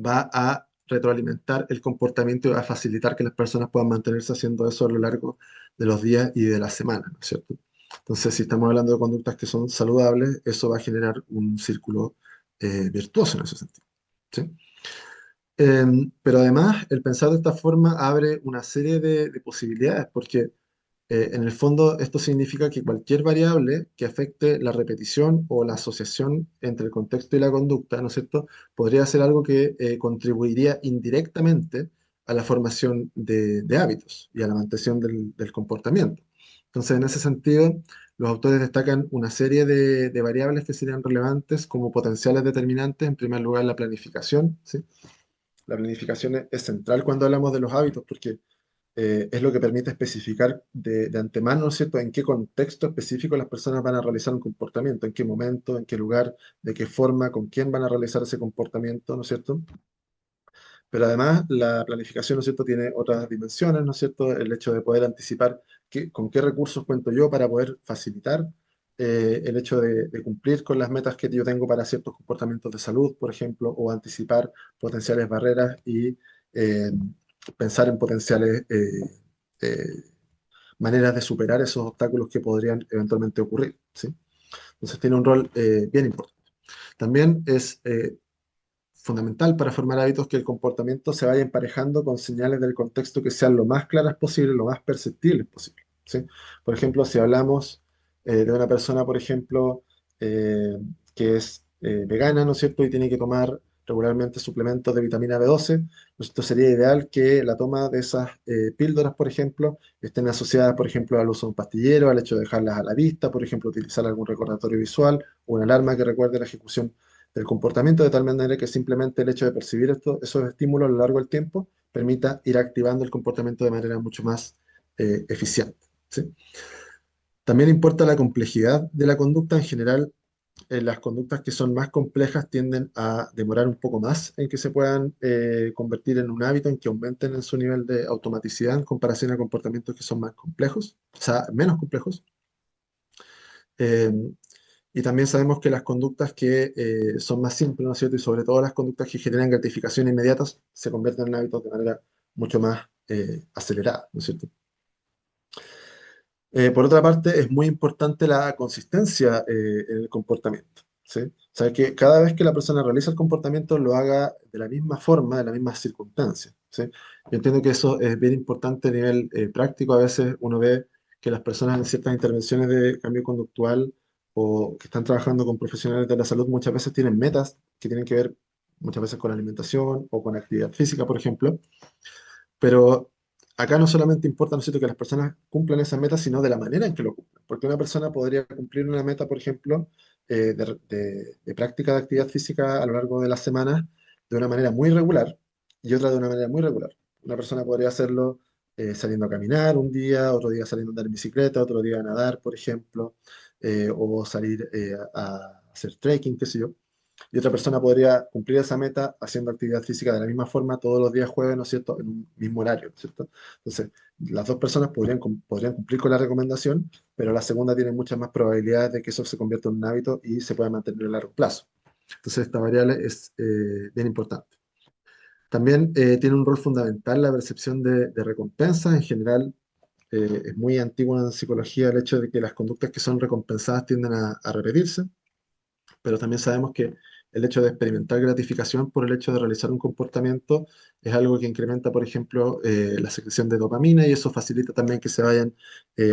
va a retroalimentar el comportamiento y va a facilitar que las personas puedan mantenerse haciendo eso a lo largo de los días y de las semanas, ¿no es cierto? Entonces, si estamos hablando de conductas que son saludables, eso va a generar un círculo virtuoso en ese sentido, ¿sí? Pero además, el pensar de esta forma abre una serie de posibilidades, porque en el fondo esto significa que cualquier variable que afecte la repetición o la asociación entre el contexto y la conducta, ¿no es cierto?, podría ser algo que contribuiría indirectamente a la formación de hábitos y a la mantención del comportamiento. Entonces, en ese sentido, los autores destacan una serie de variables que serían relevantes como potenciales determinantes. En primer lugar, la planificación, ¿sí? La planificación es central cuando hablamos de los hábitos porque es lo que permite especificar de antemano, ¿no es cierto?, en qué contexto específico las personas van a realizar un comportamiento, en qué momento, en qué lugar, de qué forma, con quién van a realizar ese comportamiento, ¿no es cierto? Pero además la planificación, ¿no es cierto?, tiene otras dimensiones, ¿no es cierto? El hecho de poder anticipar con qué recursos cuento yo para poder facilitar el hecho de cumplir con las metas que yo tengo para ciertos comportamientos de salud, por ejemplo, o anticipar potenciales barreras y eh, pensar en potenciales eh, maneras de superar esos obstáculos que podrían eventualmente ocurrir, ¿sí? Entonces tiene un rol bien importante. También es fundamental para formar hábitos que el comportamiento se vaya emparejando con señales del contexto que sean lo más claras posible, lo más perceptibles posible, ¿sí? Por ejemplo, si hablamos de una persona, por ejemplo, eh, que es vegana, ¿no es cierto? Y tiene que tomar regularmente suplementos de vitamina B12, pues esto sería ideal que la toma de esas píldoras, por ejemplo, estén asociadas, por ejemplo, al uso de un pastillero, al hecho de dejarlas a la vista, por ejemplo, utilizar algún recordatorio visual o una alarma que recuerde la ejecución del comportamiento, de tal manera que simplemente el hecho de percibir esos estímulos a lo largo del tiempo permita ir activando el comportamiento de manera mucho más eficiente, ¿sí? También importa la complejidad de la conducta en general. Las conductas que son más complejas tienden a demorar un poco más en que se puedan convertir en un hábito, en que aumenten en su nivel de automaticidad en comparación a comportamientos que son más complejos, o sea, menos complejos. Eh, y también sabemos que las conductas que son más simples, ¿no es cierto? Y sobre todo las conductas que generan gratificación inmediatas se convierten en hábitos de manera mucho más acelerada, ¿no es cierto? Por otra parte, es muy importante la consistencia en el comportamiento, ¿sí? O sea, que cada vez que la persona realiza el comportamiento lo haga de la misma forma, de las mismas circunstancias, ¿sí? Yo entiendo que eso es bien importante a nivel práctico. A veces uno ve que las personas en ciertas intervenciones de cambio conductual o que están trabajando con profesionales de la salud muchas veces tienen metas que tienen que ver muchas veces con alimentación o con actividad física, por ejemplo, pero acá no solamente importa, ¿no es cierto?, que las personas cumplan esas metas, sino de la manera en que lo cumplen. Porque una persona podría cumplir una meta, por ejemplo, de práctica de actividad física a lo largo de las semanas de una manera muy regular y otra de una manera muy regular. Una persona podría hacerlo saliendo a caminar un día, otro día saliendo a andar en bicicleta, otro día a nadar, por ejemplo, o salir a hacer trekking, qué sé yo. Y otra persona podría cumplir esa meta haciendo actividad física de la misma forma todos los días jueves, ¿no es cierto?, en un mismo horario, ¿no es cierto? Entonces, las dos personas podrían cumplir con la recomendación, pero la segunda tiene muchas más probabilidades de que eso se convierta en un hábito y se pueda mantener a largo plazo. Entonces, esta variable es bien importante. También tiene un rol fundamental la percepción de recompensa. En general, es muy antiguo en psicología el hecho de que las conductas que son recompensadas tienden a repetirse, pero también sabemos que el hecho de experimentar gratificación por el hecho de realizar un comportamiento es algo que incrementa, por ejemplo, la secreción de dopamina y eso facilita también que se vayan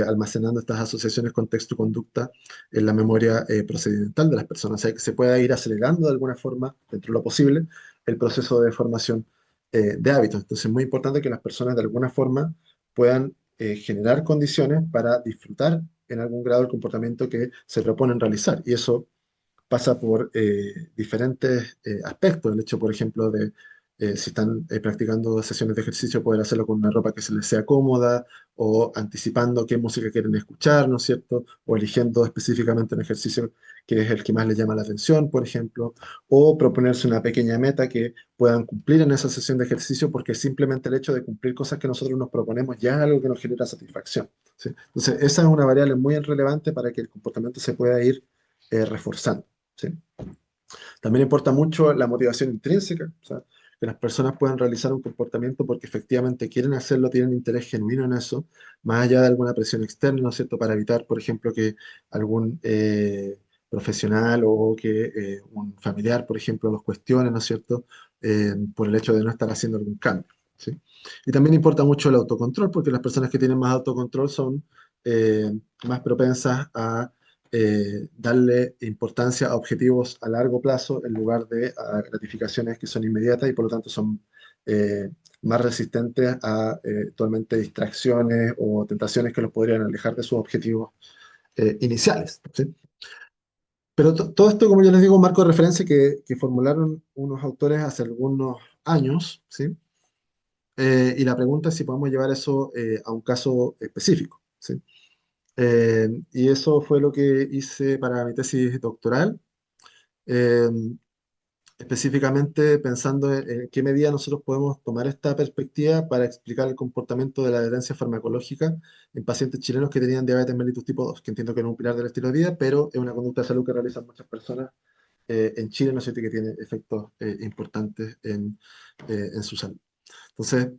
almacenando estas asociaciones con texto-conducta en la memoria procedimental de las personas, o sea, que se pueda ir acelerando de alguna forma, dentro de lo posible, el proceso de formación de hábitos. Entonces es muy importante que las personas de alguna forma puedan generar condiciones para disfrutar en algún grado el comportamiento que se proponen realizar. Y eso pasa por diferentes aspectos. El hecho, por ejemplo, de si están practicando sesiones de ejercicio, poder hacerlo con una ropa que se les sea cómoda o anticipando qué música quieren escuchar, ¿no es cierto? O eligiendo específicamente un ejercicio que es el que más les llama la atención, por ejemplo, o proponerse una pequeña meta que puedan cumplir en esa sesión de ejercicio, porque simplemente el hecho de cumplir cosas que nosotros nos proponemos ya es algo que nos genera satisfacción, ¿sí? Entonces, esa es una variable muy relevante para que el comportamiento se pueda ir reforzando, ¿sí? También importa mucho la motivación intrínseca, o sea, que las personas puedan realizar un comportamiento porque efectivamente quieren hacerlo, tienen interés genuino en eso, más allá de alguna presión externa, ¿no es cierto?, para evitar, por ejemplo, que algún profesional o que un familiar, por ejemplo, los cuestione, ¿no es cierto?, por el hecho de no estar haciendo algún cambio, ¿sí? Y también importa mucho el autocontrol, porque las personas que tienen más autocontrol son eh, más propensas a darle importancia a objetivos a largo plazo en lugar de a gratificaciones que son inmediatas y por lo tanto son eh, más resistentes a actualmente distracciones o tentaciones que los podrían alejar de sus objetivos iniciales, ¿sí? Pero todo esto, como yo les digo, un marco de referencia que formularon unos autores hace algunos años, ¿sí? Y la pregunta es si podemos llevar eso a un caso específico, ¿sí? Y eso fue lo que hice para mi tesis doctoral. Eh, específicamente pensando en qué medida nosotros podemos tomar esta perspectiva para explicar el comportamiento de la adherencia farmacológica en pacientes chilenos que tenían diabetes mellitus tipo 2, que entiendo que no es un pilar del estilo de vida, pero es una conducta de salud que realizan muchas personas en Chile, ¿no es cierto?, que tiene efectos importantes en su salud. Entonces,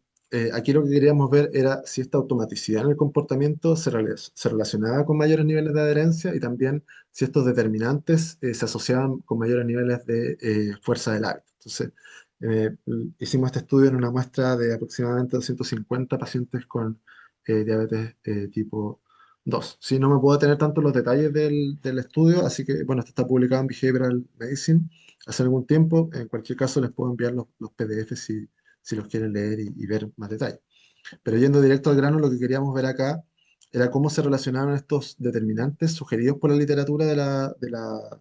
aquí lo que queríamos ver era si esta automaticidad en el comportamiento se relacionaba con mayores niveles de adherencia y también si estos determinantes se asociaban con mayores niveles de fuerza del hábito. Entonces, eh, hicimos este estudio en una muestra de aproximadamente 250 pacientes con diabetes tipo 2. Sí, no me puedo tener tanto los detalles del estudio, así que, bueno, esto está publicado en Behavioral Medicine hace algún tiempo. En cualquier caso, les puedo enviar los PDF si los quieren leer y ver más detalle. Pero yendo directo al grano, lo que queríamos ver acá era cómo se relacionaban estos determinantes sugeridos por la literatura de la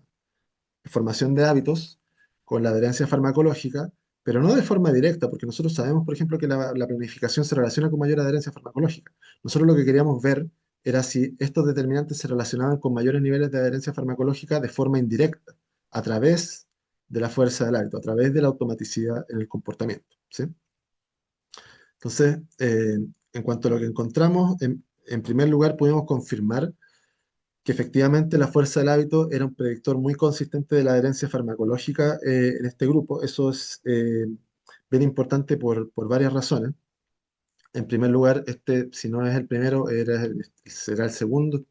formación de hábitos con la adherencia farmacológica, pero no de forma directa, porque nosotros sabemos, por ejemplo, que la planificación se relaciona con mayor adherencia farmacológica. Nosotros lo que queríamos ver era si estos determinantes se relacionaban con mayores niveles de adherencia farmacológica de forma indirecta, a través de la fuerza del hábito, a través de la automaticidad en el comportamiento. ¿Sí? Entonces, en cuanto a lo que encontramos, en primer lugar pudimos confirmar que efectivamente la fuerza del hábito era un predictor muy consistente de la adherencia farmacológica en este grupo. Eso es bien importante por varias razones. En primer lugar, este, si no es el primero, será el segundo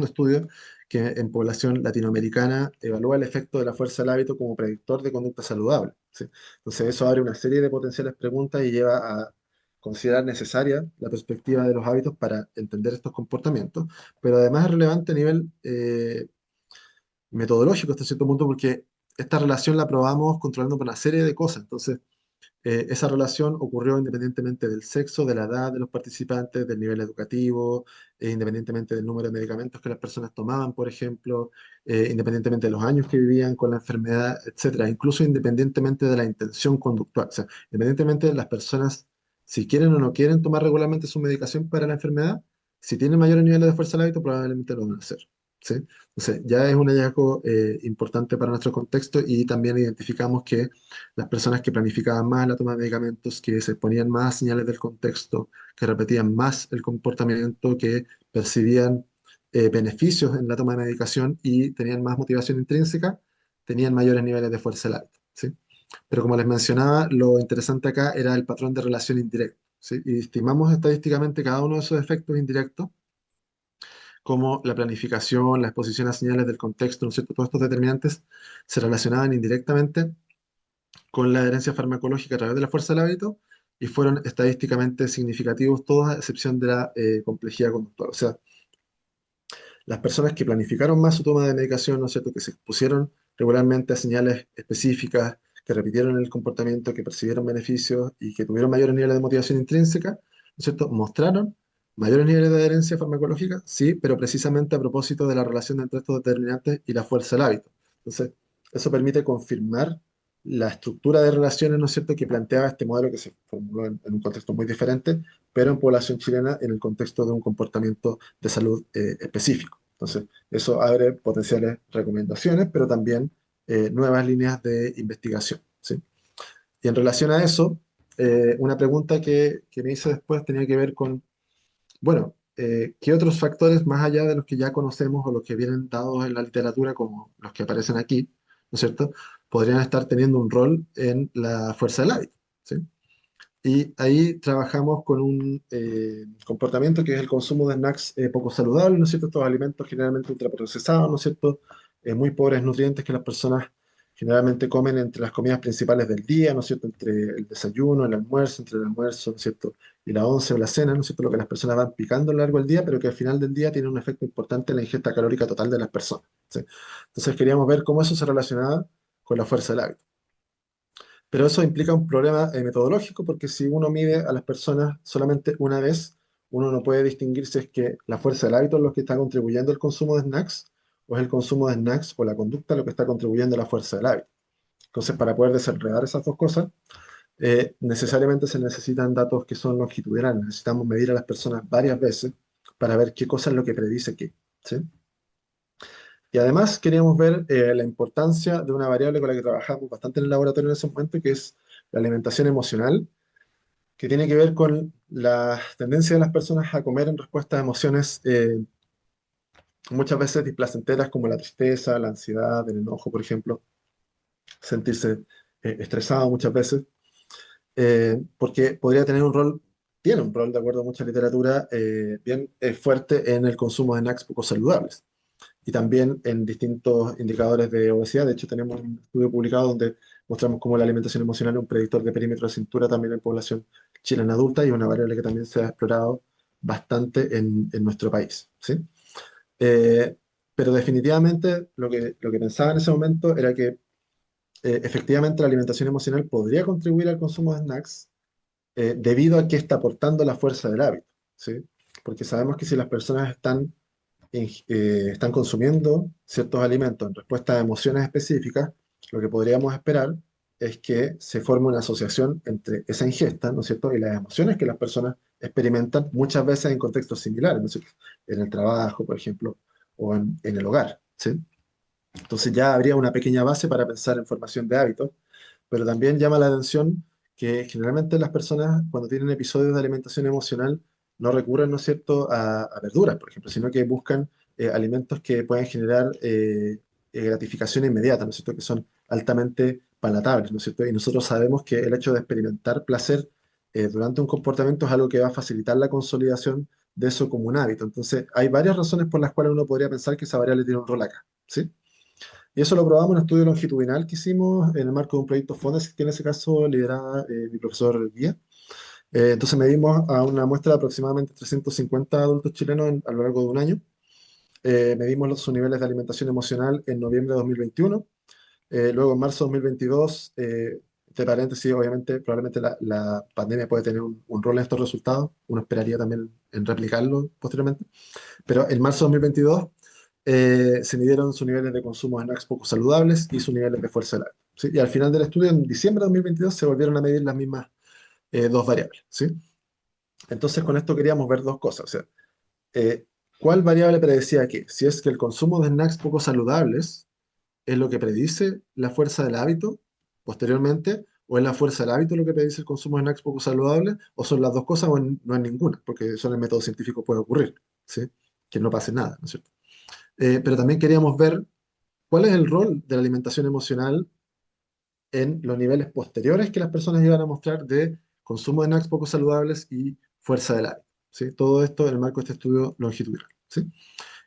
estudio que en población latinoamericana evalúa el efecto de la fuerza del hábito como predictor de conducta saludable. ¿Sí? Entonces, eso abre una serie de potenciales preguntas y lleva a considerar necesaria la perspectiva de los hábitos para entender estos comportamientos, pero además es relevante a nivel metodológico hasta cierto punto porque esta relación la probamos controlando por una serie de cosas. Entonces, esa relación ocurrió independientemente del sexo, de la edad de los participantes, del nivel educativo, independientemente del número de medicamentos que las personas tomaban, por ejemplo, independientemente de los años que vivían con la enfermedad, etcétera, incluso independientemente de la intención conductual. O sea, independientemente de las personas, si quieren o no quieren tomar regularmente su medicación para la enfermedad, si tienen mayores niveles de fuerza del hábito, probablemente lo van a hacer. ¿Sí? Entonces, ya es un hallazgo importante para nuestro contexto y también identificamos que las personas que planificaban más la toma de medicamentos, que se ponían más señales del contexto, que repetían más el comportamiento, que percibían beneficios en la toma de medicación y tenían más motivación intrínseca, tenían mayores niveles de fuerza del hábito, ¿sí? Pero como les mencionaba, lo interesante acá era el patrón de relación indirecto, ¿sí? Y estimamos estadísticamente cada uno de esos efectos indirectos como la planificación, la exposición a señales del contexto, ¿no es cierto? Todos estos determinantes se relacionaban indirectamente con la adherencia farmacológica a través de la fuerza del hábito y fueron estadísticamente significativos todos a excepción de la complejidad conductual. O sea, las personas que planificaron más su toma de medicación, ¿no es cierto?, que se expusieron regularmente a señales específicas, que repitieron el comportamiento, que percibieron beneficios y que tuvieron mayores niveles de motivación intrínseca, ¿no es cierto?, mostraron mayores niveles de adherencia farmacológica, sí, pero precisamente a propósito de la relación entre estos determinantes y la fuerza del hábito. Entonces, eso permite confirmar la estructura de relaciones, ¿no es cierto?, que planteaba este modelo que se formuló en un contexto muy diferente, pero en población chilena en el contexto de un comportamiento de salud específico. Entonces, eso abre potenciales recomendaciones, pero también nuevas líneas de investigación, ¿sí? Y en relación a eso, una pregunta que me hice después tenía que ver con, bueno, ¿qué otros factores, más allá de los que ya conocemos o los que vienen dados en la literatura, como los que aparecen aquí, ¿no es cierto?, podrían estar teniendo un rol en la fuerza del hábito, ¿sí? Y ahí trabajamos con un comportamiento que es el consumo de snacks poco saludables, ¿no es cierto? Estos alimentos generalmente ultraprocesados, ¿no es cierto? Muy pobres en nutrientes que las personas generalmente comen entre las comidas principales del día, ¿no es cierto? Entre el desayuno, el almuerzo, entre el almuerzo, ¿no es cierto? Y la once o la cena, ¿no es cierto? Lo que las personas van picando a lo largo del día, pero que al final del día tiene un efecto importante en la ingesta calórica total de las personas, ¿sí? Entonces queríamos ver cómo eso se relacionaba con la fuerza del hábito. Pero eso implica un problema metodológico porque si uno mide a las personas solamente una vez, uno no puede distinguir si es que la fuerza del hábito es lo que está contribuyendo al consumo de snacks o es el consumo de snacks o la conducta lo que está contribuyendo a la fuerza del hábito. Entonces, para poder desenredar esas dos cosas, necesariamente se necesitan datos que son longitudinales. Necesitamos medir a las personas varias veces para ver qué cosa es lo que predice qué, ¿sí? Y además queríamos ver la importancia de una variable con la que trabajamos bastante en el laboratorio en ese momento, que es la alimentación emocional, que tiene que ver con la tendencia de las personas a comer en respuesta a emociones muchas veces displacenteras como la tristeza, la ansiedad, el enojo, por ejemplo, sentirse estresado muchas veces, porque podría tener un rol, tiene un rol, de acuerdo a mucha literatura, bien fuerte en el consumo de snacks poco saludables y también en distintos indicadores de obesidad. De hecho, tenemos un estudio publicado donde mostramos cómo la alimentación emocional es un predictor de perímetro de cintura también en población chilena adulta y una variable que también se ha explorado bastante en nuestro país, ¿sí? Eh, pero definitivamente lo que pensaba en ese momento era que efectivamente la alimentación emocional podría contribuir al consumo de snacks debido a que está aportando la fuerza del hábito, ¿sí? Porque sabemos que si las personas están consumiendo ciertos alimentos en respuesta a emociones específicas, lo que podríamos esperar es que se forme una asociación entre esa ingesta, ¿no es cierto?, y las emociones que las personas experimentan muchas veces en contextos similares, ¿no es cierto?, en el trabajo, por ejemplo, o en el hogar, ¿sí? Entonces ya habría una pequeña base para pensar en formación de hábitos, pero también llama la atención que generalmente las personas cuando tienen episodios de alimentación emocional no recurren, ¿no es cierto?, a verduras, por ejemplo, sino que buscan alimentos que pueden generar gratificación inmediata, ¿no es cierto?, que son altamente palatables, ¿no es cierto? Y nosotros sabemos que el hecho de experimentar placer durante un comportamiento es algo que va a facilitar la consolidación de eso como un hábito. Entonces, hay varias razones por las cuales uno podría pensar que esa variable tiene un rol acá, ¿sí? Y eso lo probamos en un estudio longitudinal que hicimos en el marco de un proyecto FONDES, que en ese caso lideraba mi profesor Guía. Entonces medimos a una muestra de aproximadamente 350 adultos chilenos a lo largo de un año. Medimos sus niveles de alimentación emocional en noviembre de 2021. Luego en marzo de 2022, entre paréntesis, obviamente, probablemente la pandemia puede tener un rol en estos resultados. Uno esperaría también en replicarlo posteriormente. Pero en marzo de 2022 se midieron sus niveles de consumo de snacks poco saludables y sus niveles de fuerza del hábito, ¿sí? Y al final del estudio, en diciembre de 2022, se volvieron a medir las mismas dos variables, ¿sí? Entonces, con esto queríamos ver dos cosas. O sea, eh, ¿cuál variable predecía qué? Si es que el consumo de snacks poco saludables es lo que predice la fuerza del hábito posteriormente, o es la fuerza del hábito lo que predice el consumo de snacks poco saludables, o son las dos cosas, o no es ninguna, porque eso en el método científico puede ocurrir, ¿sí? Que no pase nada, ¿no es cierto? Pero también queríamos ver cuál es el rol de la alimentación emocional en los niveles posteriores que las personas iban a mostrar de consumo de snacks poco saludables y fuerza del hábito, ¿sí? Todo esto en el marco de este estudio longitudinal, ¿sí?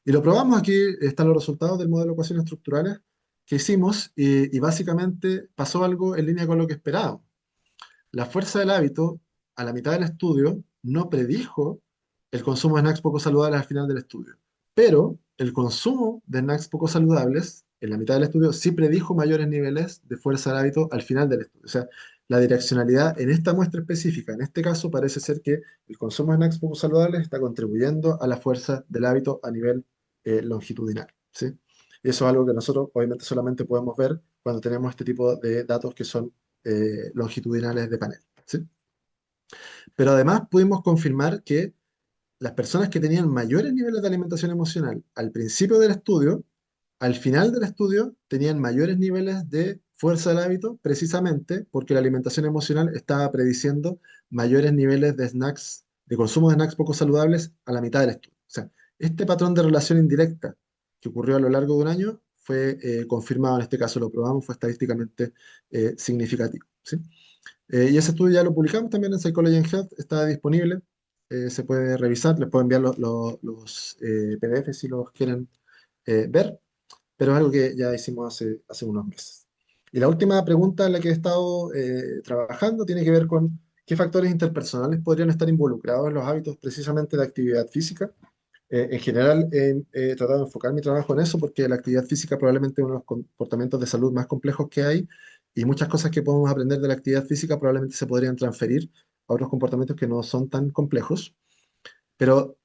Y lo probamos, aquí están los resultados del modelo de ecuaciones estructurales que hicimos y básicamente pasó algo en línea con lo que esperábamos. La fuerza del hábito, a la mitad del estudio, no predijo el consumo de snacks poco saludables al final del estudio. Pero el consumo de snacks poco saludables, en la mitad del estudio, sí predijo mayores niveles de fuerza del hábito al final del estudio. O sea, la direccionalidad en esta muestra específica, en este caso, parece ser que el consumo de snacks poco saludables está contribuyendo a la fuerza del hábito a nivel longitudinal, ¿sí? Y eso es algo que nosotros obviamente solamente podemos ver cuando tenemos este tipo de datos que son longitudinales de panel, ¿sí? Pero además pudimos confirmar que las personas que tenían mayores niveles de alimentación emocional al principio del estudio, al final del estudio, tenían mayores niveles de fuerza del hábito, precisamente porque la alimentación emocional estaba prediciendo mayores niveles de snacks, de consumo de snacks poco saludables a la mitad del estudio. O sea, este patrón de relación indirecta que ocurrió a lo largo de un año fue confirmado, en este caso lo probamos, fue estadísticamente significativo, ¿sí? Y ese estudio ya lo publicamos también en Psychology and Health, está disponible, se puede revisar, les puedo enviar los PDF si los quieren ver, pero es algo que ya hicimos hace unos meses. Y la última pregunta en la que he estado trabajando tiene que ver con qué factores interpersonales podrían estar involucrados en los hábitos precisamente de actividad física. En general, he tratado de enfocar mi trabajo en eso porque la actividad física probablemente es uno de los comportamientos de salud más complejos que hay y muchas cosas que podemos aprender de la actividad física probablemente se podrían transferir a otros comportamientos que no son tan complejos. Pero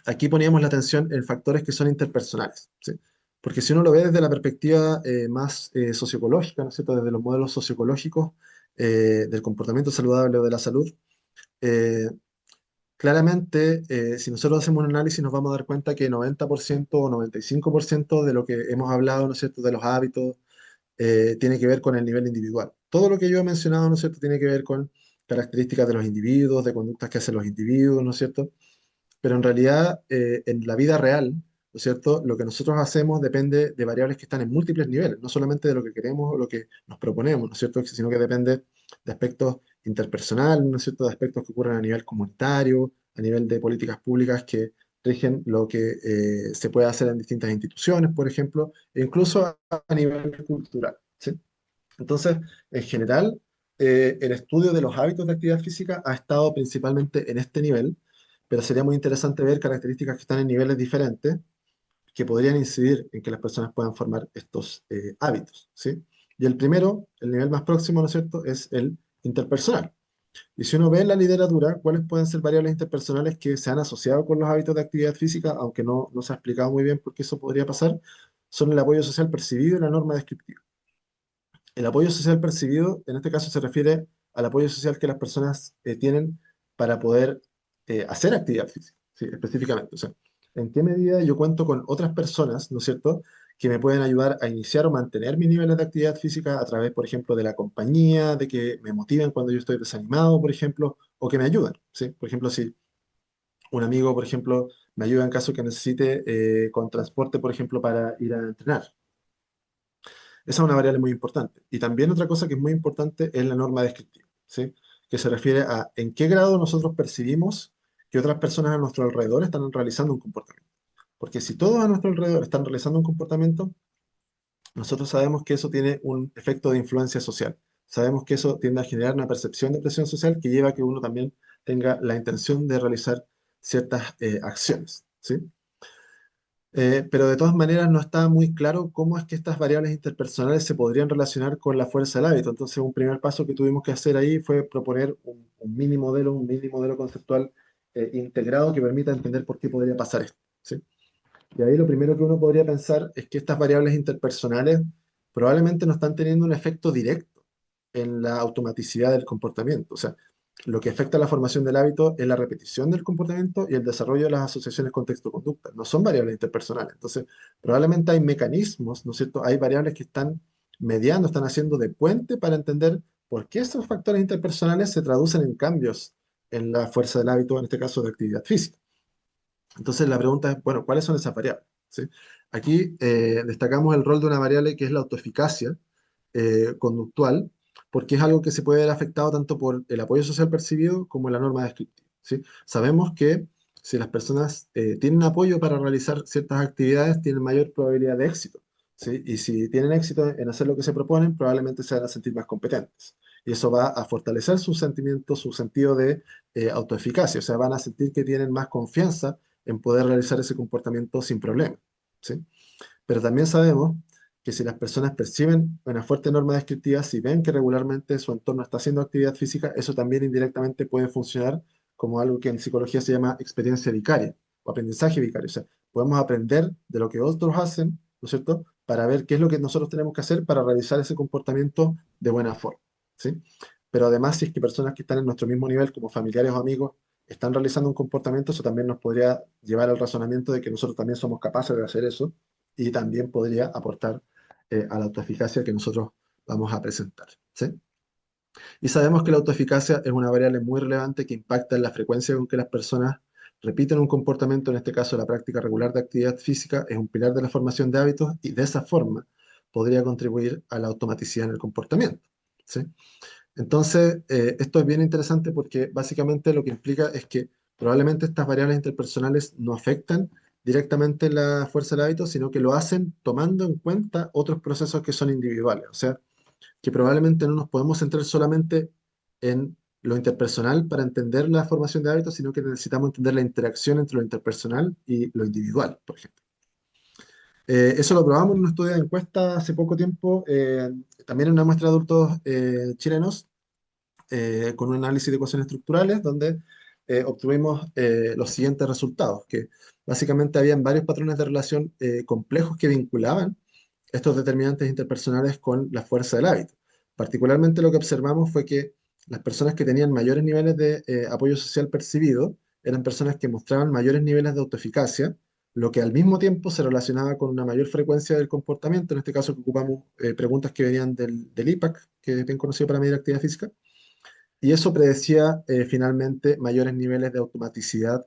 aquí poníamos la atención en factores que son interpersonales, ¿sí? Porque si uno lo ve desde la perspectiva más socioecológica, ¿no es cierto? Desde los modelos socioecológicos del comportamiento saludable o de la salud, eh, claramente, si nosotros hacemos un análisis, nos vamos a dar cuenta que 90% o 95% de lo que hemos hablado, ¿no es cierto?, de los hábitos, tiene que ver con el nivel individual. Todo lo que yo he mencionado, ¿no es cierto?, tiene que ver con características de los individuos, de conductas que hacen los individuos, ¿no es cierto? Pero en realidad, en la vida real, ¿no es cierto? Lo que nosotros hacemos depende de variables que están en múltiples niveles, no solamente de lo que queremos o lo que nos proponemos, ¿no es cierto? Sino que depende de aspectos interpersonales, ¿no es cierto? De aspectos que ocurren a nivel comunitario, a nivel de políticas públicas que rigen lo que se puede hacer en distintas instituciones, por ejemplo, e incluso a nivel cultural, ¿sí? Entonces, en general, el estudio de los hábitos de actividad física ha estado principalmente en este nivel, pero sería muy interesante ver características que están en niveles diferentes que podrían incidir en que las personas puedan formar estos hábitos, ¿sí? Y el primero, el nivel más próximo, ¿no es cierto?, es el interpersonal. Y si uno ve en la literatura cuáles pueden ser variables interpersonales que se han asociado con los hábitos de actividad física, aunque no se ha explicado muy bien por qué eso podría pasar, son el apoyo social percibido y la norma descriptiva. El apoyo social percibido, en este caso, se refiere al apoyo social que las personas tienen para poder hacer actividad física, ¿sí? Específicamente. O sea, ¿en qué medida yo cuento con otras personas, ¿no es cierto?, que me pueden ayudar a iniciar o mantener mis niveles de actividad física a través, por ejemplo, de la compañía, de que me motiven cuando yo estoy desanimado, por ejemplo, o que me ayuden, ¿sí? Por ejemplo, si un amigo, por ejemplo, me ayuda en caso que necesite con transporte, por ejemplo, para ir a entrenar. Esa es una variable muy importante. Y también otra cosa que es muy importante es la norma descriptiva, ¿sí? Que se refiere a en qué grado nosotros percibimos que otras personas a nuestro alrededor están realizando un comportamiento. Porque si todos a nuestro alrededor están realizando un comportamiento, nosotros sabemos que eso tiene un efecto de influencia social. Sabemos que eso tiende a generar una percepción de presión social que lleva a que uno también tenga la intención de realizar ciertas acciones, ¿sí? Pero de todas maneras no está muy claro cómo es que estas variables interpersonales se podrían relacionar con la fuerza del hábito. Entonces, un primer paso que tuvimos que hacer ahí fue proponer un mini modelo conceptual integrado que permita entender por qué podría pasar esto, ¿sí? Y ahí lo primero que uno podría pensar es que estas variables interpersonales probablemente no están teniendo un efecto directo en la automaticidad del comportamiento. O sea, lo que afecta a la formación del hábito es la repetición del comportamiento y el desarrollo de las asociaciones contexto-conducta. No son variables interpersonales. Entonces, probablemente hay mecanismos, ¿no es cierto? Hay variables que están mediando, están haciendo de puente para entender por qué esos factores interpersonales se traducen en cambios en la fuerza del hábito, en este caso de actividad física. Entonces la pregunta es, bueno, ¿cuáles son esas variables? ¿Sí? Aquí destacamos el rol de una variable que es la autoeficacia conductual, porque es algo que se puede ver afectado tanto por el apoyo social percibido como la norma descriptiva, ¿sí? Sabemos que si las personas tienen apoyo para realizar ciertas actividades, tienen mayor probabilidad de éxito, ¿sí? Y si tienen éxito en hacer lo que se proponen, probablemente se van a sentir más competentes. Y eso va a fortalecer su sentimiento, su sentido de autoeficacia, o sea, van a sentir que tienen más confianza en poder realizar ese comportamiento sin problema, ¿sí? Pero también sabemos que si las personas perciben una fuerte norma descriptiva, si ven que regularmente su entorno está haciendo actividad física, eso también indirectamente puede funcionar como algo que en psicología se llama experiencia vicaria o aprendizaje vicario. O sea, podemos aprender de lo que otros hacen, ¿no es cierto?, para ver qué es lo que nosotros tenemos que hacer para realizar ese comportamiento de buena forma, ¿sí? Pero además, si es que personas que están en nuestro mismo nivel, como familiares o amigos, están realizando un comportamiento, eso también nos podría llevar al razonamiento de que nosotros también somos capaces de hacer eso y también podría aportar a la autoeficacia que nosotros vamos a presentar, ¿sí? Y sabemos que la autoeficacia es una variable muy relevante que impacta en la frecuencia con que las personas repiten un comportamiento, en este caso la práctica regular de actividad física, es un pilar de la formación de hábitos y de esa forma podría contribuir a la automaticidad en el comportamiento, ¿sí? Entonces, esto es bien interesante porque básicamente lo que implica es que probablemente estas variables interpersonales no afectan directamente la fuerza del hábito, sino que lo hacen tomando en cuenta otros procesos que son individuales. O sea, que probablemente no nos podemos centrar solamente en lo interpersonal para entender la formación de hábitos, sino que necesitamos entender la interacción entre lo interpersonal y lo individual, por ejemplo. Eso lo probamos en un estudio de encuesta hace poco tiempo, también en una muestra de adultos chilenos, con un análisis de ecuaciones estructurales, donde obtuvimos los siguientes resultados, que básicamente habían varios patrones de relación complejos que vinculaban estos determinantes interpersonales con la fuerza del hábito. Particularmente lo que observamos fue que las personas que tenían mayores niveles de apoyo social percibido, eran personas que mostraban mayores niveles de autoeficacia, lo que al mismo tiempo se relacionaba con una mayor frecuencia del comportamiento, en este caso que ocupamos preguntas que venían del IPAC, que es bien conocido para medir actividad física, y eso predecía finalmente mayores niveles de automaticidad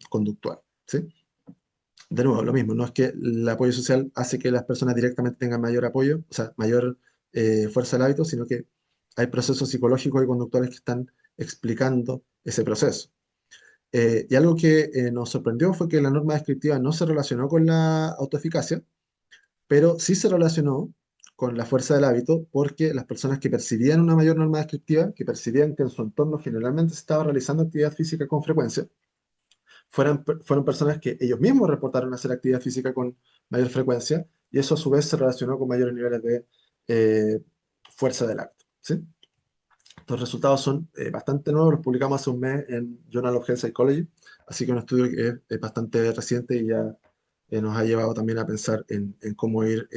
conductual. ¿Sí? De nuevo, lo mismo, no es que el apoyo social hace que las personas directamente tengan mayor apoyo, o sea, mayor fuerza del hábito, sino que hay procesos psicológicos y conductuales que están explicando ese proceso. Y algo que nos sorprendió fue que la norma descriptiva no se relacionó con la autoeficacia, pero sí se relacionó con la fuerza del hábito, porque las personas que percibían una mayor norma descriptiva, que percibían que en su entorno generalmente se estaba realizando actividad física con frecuencia, fueron personas que ellos mismos reportaron hacer actividad física con mayor frecuencia, y eso a su vez se relacionó con mayores niveles de fuerza del hábito. ¿Sí? Estos resultados son bastante nuevos, los publicamos hace un mes en Journal of Health Psychology, así que un estudio que es bastante reciente y ya nos ha llevado también a pensar en cómo ir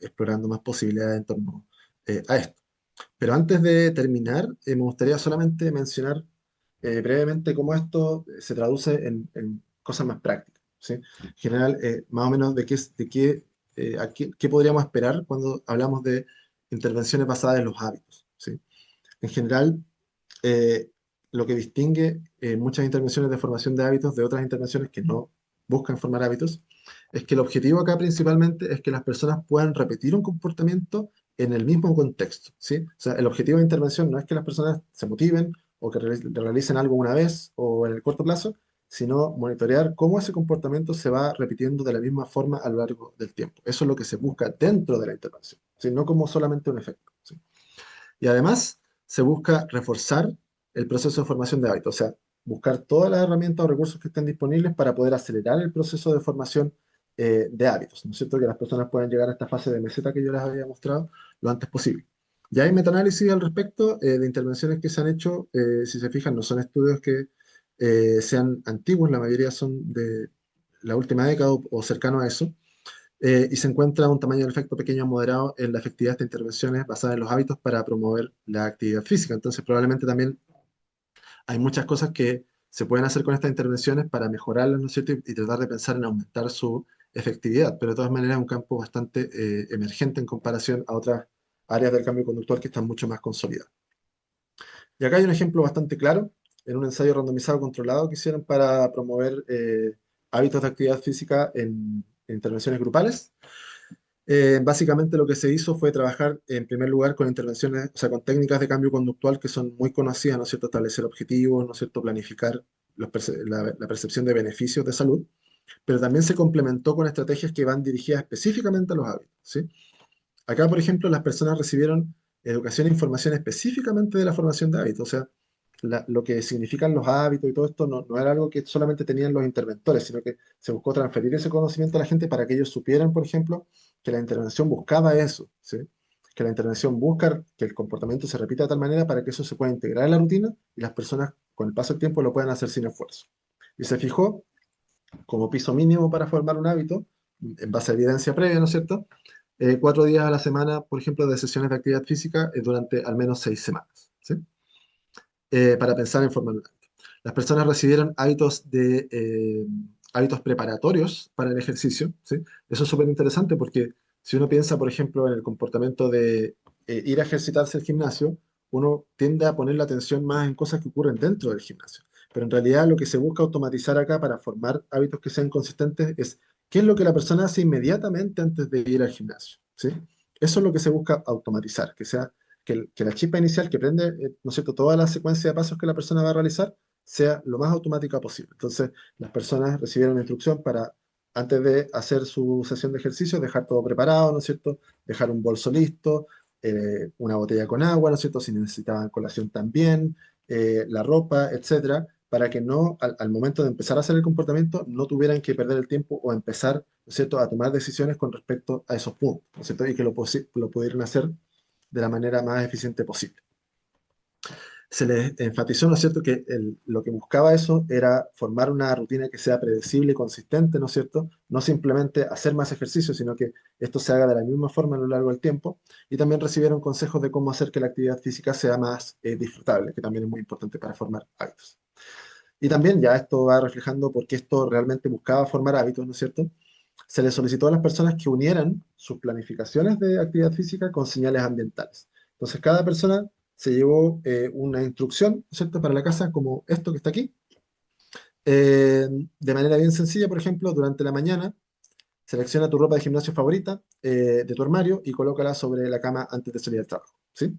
explorando más posibilidades en torno a esto. Pero antes de terminar, me gustaría solamente mencionar brevemente cómo esto se traduce en cosas más prácticas. ¿Sí? En general, más o menos qué podríamos esperar cuando hablamos de intervenciones basadas en los hábitos. ¿Sí? En general, eh, lo que distingue muchas intervenciones de formación de hábitos de otras intervenciones que no buscan formar hábitos es que el objetivo acá principalmente es que las personas puedan repetir un comportamiento en el mismo contexto, ¿sí? O sea, el objetivo de intervención no es que las personas se motiven o que realicen algo una vez o en el corto plazo, sino monitorear cómo ese comportamiento se va repitiendo de la misma forma a lo largo del tiempo. Eso es lo que se busca dentro de la intervención, ¿sí? No como solamente un efecto, ¿sí? Y además se busca reforzar el proceso de formación de hábitos, o sea, buscar todas las herramientas o recursos que estén disponibles para poder acelerar el proceso de formación de hábitos, ¿no es cierto? Que las personas puedan llegar a esta fase de meseta que yo les había mostrado lo antes posible. Ya hay metaanálisis al respecto de intervenciones que se han hecho, si se fijan, no son estudios que sean antiguos, la mayoría son de la última década o cercano a eso, y se encuentra un tamaño del efecto pequeño a moderado en la efectividad de intervenciones basadas en los hábitos para promover la actividad física. Entonces, probablemente también hay muchas cosas que se pueden hacer con estas intervenciones para mejorarlas, ¿no es cierto? Y tratar de pensar en aumentar su efectividad, pero de todas maneras es un campo bastante emergente en comparación a otras áreas del cambio conductual que están mucho más consolidadas. Y acá hay un ejemplo bastante claro, en un ensayo randomizado controlado que hicieron para promover hábitos de actividad física en intervenciones grupales. Básicamente lo que se hizo fue trabajar en primer lugar con intervenciones, o sea, con técnicas de cambio conductual que son muy conocidas, ¿no es cierto? Establecer objetivos, ¿no es cierto? Planificar la percepción de beneficios de salud, pero también se complementó con estrategias que van dirigidas específicamente a los hábitos, ¿sí? Acá, por ejemplo, las personas recibieron educación e información específicamente de la formación de hábitos, o sea, lo que significan los hábitos y todo esto no era algo que solamente tenían los interventores, sino que se buscó transferir ese conocimiento a la gente para que ellos supieran, por ejemplo, que la intervención buscaba eso, ¿sí? Que la intervención busca que el comportamiento se repita de tal manera para que eso se pueda integrar en la rutina y las personas con el paso del tiempo lo puedan hacer sin esfuerzo. Y se fijó como piso mínimo para formar un hábito, en base a evidencia previa, ¿no es cierto? 4 días a la semana, por ejemplo, de sesiones de actividad física durante al menos 6 semanas, ¿sí? Para pensar en formar un hábito. Las personas recibieron hábitos preparatorios para el ejercicio, ¿sí? Eso es súper interesante porque si uno piensa, por ejemplo, en el comportamiento de ir a ejercitarse al gimnasio, uno tiende a poner la atención más en cosas que ocurren dentro del gimnasio. Pero en realidad lo que se busca automatizar acá para formar hábitos que sean consistentes es qué es lo que la persona hace inmediatamente antes de ir al gimnasio, ¿sí? Eso es lo que se busca automatizar, que la chispa inicial que prende, ¿no es cierto?, toda la secuencia de pasos que la persona va a realizar sea lo más automática posible. Entonces, las personas recibieron una instrucción para, antes de hacer su sesión de ejercicio, dejar todo preparado, ¿no es cierto?, dejar un bolso listo, una botella con agua, ¿no es cierto?, si necesitaban colación también, la ropa, etcétera, para que no, al momento de empezar a hacer el comportamiento, no tuvieran que perder el tiempo o empezar, ¿no es cierto?, a tomar decisiones con respecto a esos puntos, ¿no es cierto?, y que lo pudieran hacer de la manera más eficiente posible. Se les enfatizó, ¿no es cierto?, que lo que buscaba eso era formar una rutina que sea predecible y consistente, ¿no es cierto? No simplemente hacer más ejercicio, sino que esto se haga de la misma forma a lo largo del tiempo. Y también recibieron consejos de cómo hacer que la actividad física sea más disfrutable, que también es muy importante para formar hábitos. Y también ya esto va reflejando porque esto realmente buscaba formar hábitos, ¿no es cierto? Se le solicitó a las personas que unieran sus planificaciones de actividad física con señales ambientales. Entonces, cada persona se llevó una instrucción, ¿no es cierto?, para la casa, como esto que está aquí, de manera bien sencilla. Por ejemplo, durante la mañana, selecciona tu ropa de gimnasio favorita de tu armario y colócala sobre la cama antes de salir al trabajo, ¿sí?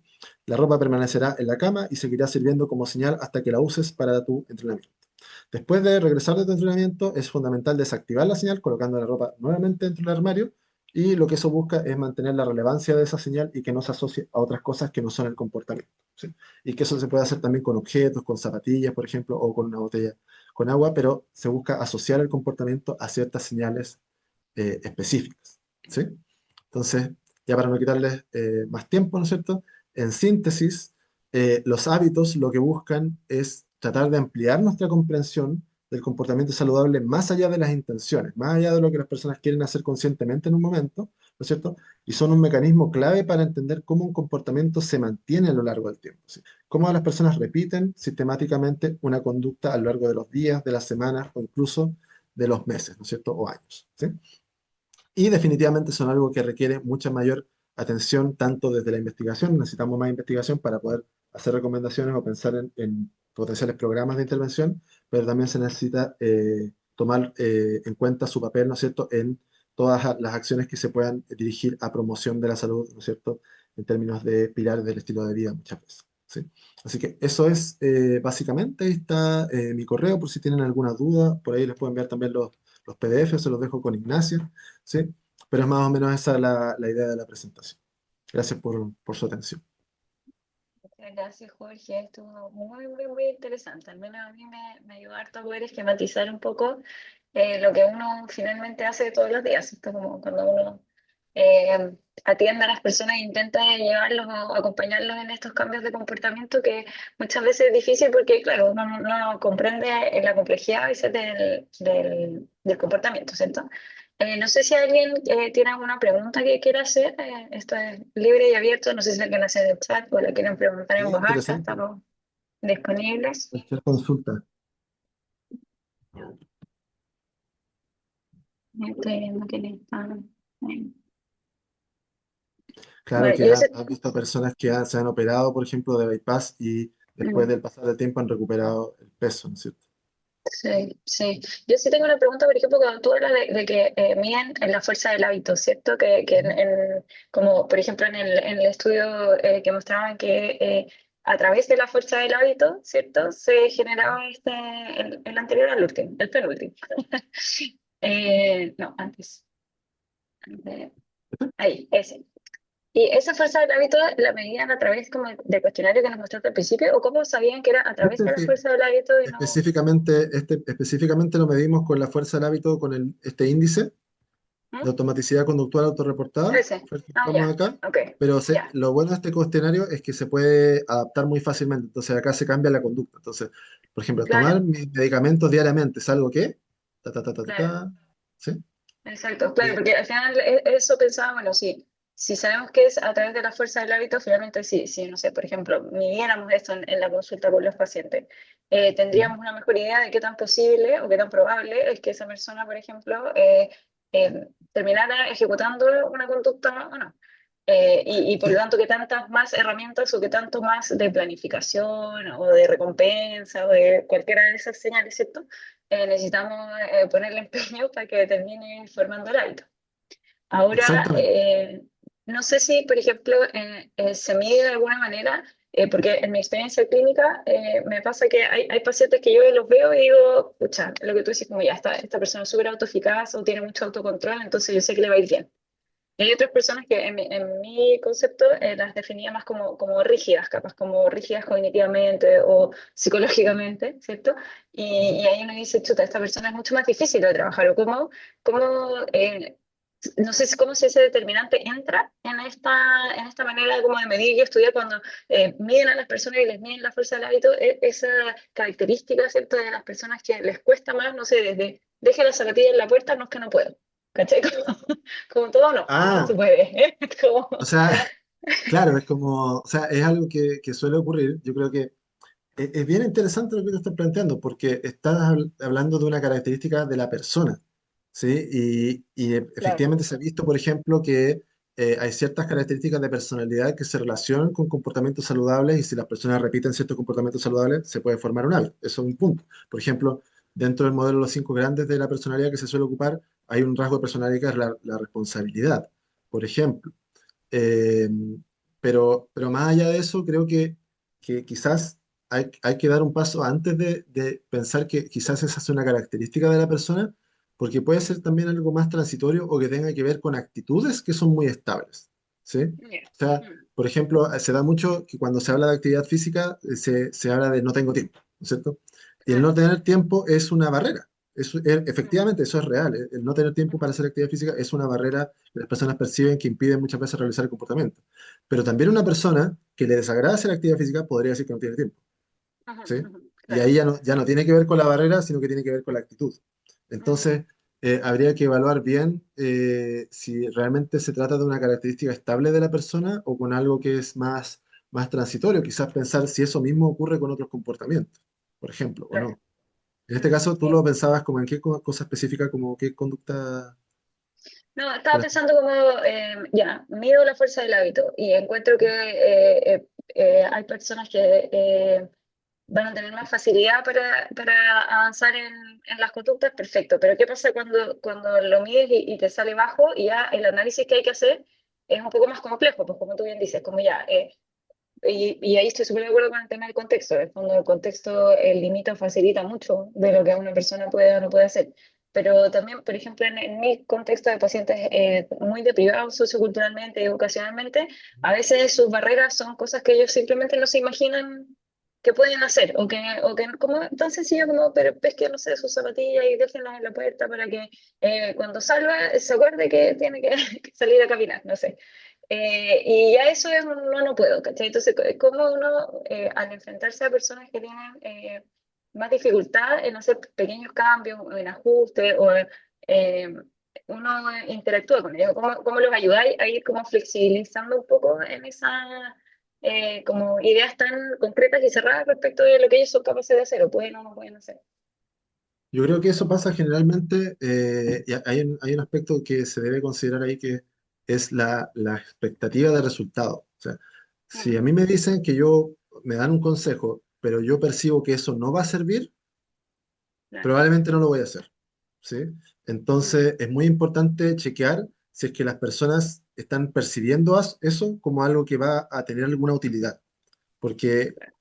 La ropa permanecerá en la cama y seguirá sirviendo como señal hasta que la uses para tu entrenamiento. Después de regresar de tu entrenamiento, es fundamental desactivar la señal colocando la ropa nuevamente dentro del armario, y lo que eso busca es mantener la relevancia de esa señal y que no se asocie a otras cosas que no son el comportamiento, ¿sí? Y que eso se puede hacer también con objetos, con zapatillas, por ejemplo, o con una botella con agua, pero se busca asociar el comportamiento a ciertas señales específicas, ¿sí? Entonces, ya para no quitarles más tiempo, ¿no es cierto? En síntesis, los hábitos lo que buscan es tratar de ampliar nuestra comprensión del comportamiento saludable más allá de las intenciones, más allá de lo que las personas quieren hacer conscientemente en un momento, ¿no es cierto? Y son un mecanismo clave para entender cómo un comportamiento se mantiene a lo largo del tiempo, ¿sí? Cómo las personas repiten sistemáticamente una conducta a lo largo de los días, de las semanas o incluso de los meses, ¿no es cierto? O años, ¿sí? Y definitivamente son algo que requiere mucha mayor atención, tanto desde la investigación, necesitamos más investigación para poder hacer recomendaciones o pensar en potenciales programas de intervención, pero también se necesita tomar en cuenta su papel, ¿no es cierto?, en todas las acciones que se puedan dirigir a promoción de la salud, ¿no es cierto?, en términos de pilares del estilo de vida muchas veces, ¿sí? Así que eso es básicamente. Ahí está mi correo por si tienen alguna duda, por ahí les puedo enviar también los PDF, se los dejo con Ignacio, ¿sí? Pero es más o menos esa la idea de la presentación. Gracias por su atención. Muchas gracias, Jorge. Estuvo muy interesante. Al menos a mí me ayudó harto a poder esquematizar un poco lo que uno finalmente hace todos los días. Esto como cuando uno eh, atiende a las personas e intenta llevarlos o acompañarlos en estos cambios de comportamiento que muchas veces es difícil porque, claro, uno no comprende la complejidad a veces del comportamiento, ¿cierto? No sé si alguien tiene alguna pregunta que quiera hacer. Esto es libre y abierto. No sé si alguien hace en el chat o la quieren preguntar Sí, en voz alta. interesante. Estamos disponibles. Cualquier consulta. Estoy viendo que le están. Claro Bueno, que yo sé. has visto personas que se han operado, por ejemplo, de bypass y después mm, del pasar del tiempo han recuperado el peso, ¿no es cierto? Sí, sí. Yo sí tengo una pregunta, por ejemplo, cuando tú hablas de que miden en la fuerza del hábito, ¿cierto? Que Ujú. como por ejemplo en el estudio que mostraban que a través de la fuerza del hábito, ¿cierto? Se generaba el anterior al último, el penúltimo. No, antes. Antes. Ahí, ese. ¿Y esa fuerza del hábito la medían a través como del cuestionario que nos mostraste al principio? ¿O cómo sabían que era a través Este, de la sí, fuerza del hábito y no? específicamente lo medimos con la fuerza del hábito, con este índice ¿Mm? de automaticidad conductual autorreportada, Ese. fue el que Ah, ocupamos ya. acá, Ok. pero Ya. lo bueno de este cuestionario es que se puede adaptar muy fácilmente, entonces acá se cambia la conducta. Entonces, por ejemplo, tomar Claro, mis medicamentos diariamente es algo que, ta, ta, ta, ta, ta, claro. ta, ¿sí? Exacto. Claro, Eh, porque al final eso pensaba, bueno, sí. Si sabemos que es a través de la fuerza del hábito, finalmente sí, sí, no sé, por ejemplo, midiéramos esto en la consulta con los pacientes, Ujú. tendríamos una mejor idea de qué tan posible o qué tan probable es que esa persona, por ejemplo, terminara ejecutando una conducta o no. Y por lo Sí, tanto, qué tantas más herramientas o qué tanto más de planificación o de recompensa o de cualquiera de esas señales, ¿cierto? Necesitamos ponerle empeño para que termine formando el hábito. Ahora, exactamente. no sé si, por ejemplo, se mide de alguna manera, porque en mi experiencia clínica me pasa que hay pacientes que yo los veo y digo, pucha, lo que tú dices, como ya, esta persona es súper autoeficaz o tiene mucho autocontrol, entonces yo sé que le va a ir bien. Y hay otras personas que en mi concepto las definía más como rígidas, capaz como rígidas cognitivamente o psicológicamente, ¿cierto? Y ahí uno dice, chuta, esta persona es mucho más difícil de trabajar, o cómo no sé cómo si ese determinante entra en esta manera como de medir y estudiar cuando miden a las personas y les miden la fuerza del hábito, esa característica, ¿cierto? De las personas que les cuesta más, no sé, desde deje la zapatilla en la puerta, no es que no puedo. ¿Cachai? Como todo no se Ah, puede. ¿Eh? Como, o sea, claro, es como, o sea, es algo que suele ocurrir. Yo creo que Es bien interesante lo que tú estás planteando, porque estás hablando de una característica de la persona, ¿sí? Claro. Efectivamente se ha visto, por ejemplo, que hay ciertas características de personalidad que se relacionan con comportamientos saludables y si las personas repiten ciertos comportamientos saludables, se puede formar un hábito. Eso es un punto. Por ejemplo, dentro del modelo de los cinco grandes de la personalidad que se suele ocupar, hay un rasgo de personalidad que es la responsabilidad, por ejemplo. Eh, pero más allá de eso, creo que quizás hay que dar un paso antes de pensar que quizás esa es una característica de la persona, porque puede ser también algo más transitorio o que tenga que ver con actitudes que son muy estables, ¿sí? Ya. O sea, Mm, por ejemplo, se da mucho que cuando se habla de actividad física, se habla de no tengo tiempo, ¿no es cierto? Y el no claro. tener tiempo es una barrera. Mm, Efectivamente, eso es real. El no tener tiempo ujú, para hacer actividad física es una barrera que las personas perciben que impide muchas veces realizar el comportamiento. Pero también una persona que le desagrada hacer actividad física podría decir que no tiene tiempo, ujú, ¿sí? ujú, Y claro. ahí ya no tiene que ver con la barrera, sino que tiene que ver con la actitud. Ujú, Entonces, habría que evaluar bien si realmente se trata de una característica estable de la persona o con algo que es más transitorio. Quizás pensar si eso mismo ocurre con otros comportamientos, por ejemplo, o claro. no. En este caso, tú Sí. lo pensabas como en qué cosa específica, como qué conducta. No, estaba Por pensando como, ya, mido la fuerza del hábito y encuentro que hay personas que van a tener más facilidad para avanzar en las conductas, perfecto. Pero ¿qué pasa cuando lo mides y te sale bajo y ya el análisis que hay que hacer es un poco más complejo? Pues como tú bien dices, como ya, y ahí estoy súper de acuerdo con el tema del contexto. En el fondo, el contexto limita o facilita mucho de lo que una persona puede o no puede hacer. Pero también, por ejemplo, en mi contexto de pacientes muy deprivados socioculturalmente, educacionalmente, a veces sus barreras son cosas que ellos simplemente no se imaginan que pueden hacer, o que como tan sencillo como, pero es que no sé, sus zapatillas y déjenlas en la puerta para que cuando salga se acuerde que tiene que que salir a caminar, no sé. Y ya eso es un no, no puedo, ¿cachai? Entonces, como uno, al enfrentarse a personas que tienen más dificultad en hacer pequeños cambios, o en ajustes, o eh, uno interactúa con ellos, ¿cómo los ayudáis a ir como flexibilizando un poco en esas como ideas tan concretas y cerradas respecto de lo que ellos son capaces de hacer, o pueden o no pueden hacer? Yo creo que eso pasa generalmente, y hay un aspecto que se debe considerar ahí que es la expectativa de resultado. O sea, si a Mm, mí me dan un consejo, pero yo percibo que eso no va a servir, claro. probablemente no lo voy a hacer, ¿sí? Mm, Entonces, es muy importante chequear si es que las personas están percibiendo eso como algo que va a tener alguna utilidad. Porque claro.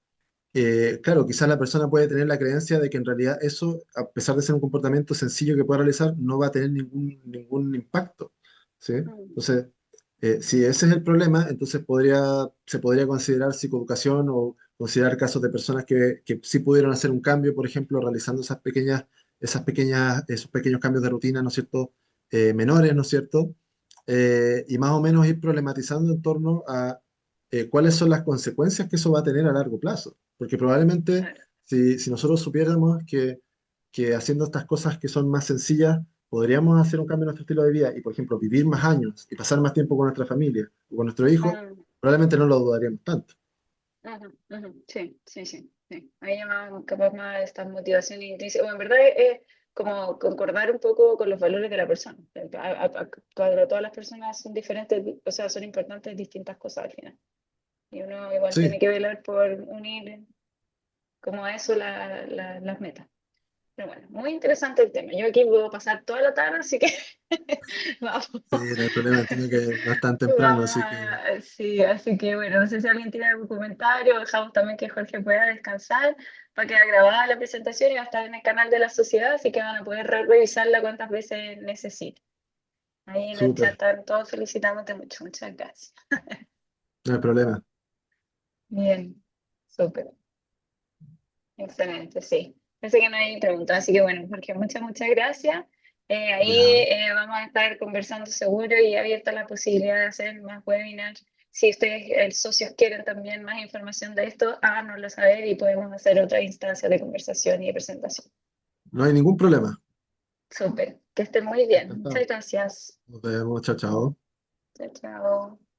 claro, quizás la persona puede tener la creencia de que en realidad eso, a pesar de ser un comportamiento sencillo que pueda realizar, no va a tener ningún impacto, ¿sí? Mm, Entonces, si ese es el problema, entonces se podría considerar psicoeducación o considerar casos de personas que sí pudieron hacer un cambio, por ejemplo, realizando esos pequeños cambios de rutina, ¿no es cierto? Menores, ¿no es cierto? Y más o menos ir problematizando en torno a cuáles son las consecuencias que eso va a tener a largo plazo. Porque probablemente claro. si nosotros supiéramos que haciendo estas cosas que son más sencillas, podríamos hacer un cambio en nuestro estilo de vida y, por ejemplo, vivir más años y pasar más tiempo con nuestra familia o con nuestro hijo, Mm, probablemente no lo dudaríamos tanto. ujú, ujú. Sí, sí, sí, sí. Ahí llama capaz más esta motivación intrínseca. Bueno, en verdad es como concordar un poco con los valores de la persona. Cuando todas las personas son diferentes, o sea, son importantes distintas cosas al final. Y uno igual tiene Sí, que velar por unir como a eso las metas. Pero bueno, muy interesante el tema. Yo aquí puedo pasar toda la tarde, así que vamos. sí, no hay problema, entiendo que no es tan temprano, Vamos así que sí, así que bueno, no sé si alguien tiene algún comentario, dejamos también que Jorge pueda descansar para que grabada la presentación y va a estar en el canal de la sociedad, así que van a poder revisarla cuantas veces necesiten. Ahí en el chat súper, están todos felicitándote mucho, muchas gracias. no hay problema. Bien, súper, excelente, sí. Pensé que no hay preguntas, así que bueno, Jorge, muchas gracias. Ahí Ya, vamos a estar conversando seguro y abierta la posibilidad de hacer más webinars. Si ustedes, socios, quieren también más información de esto, háganoslo saber y podemos hacer otra instancia de conversación y de presentación. no hay ningún problema. Súper, que estén muy bien. Encantado. Muchas gracias. Nos vemos, chao, chao. Chao, chao.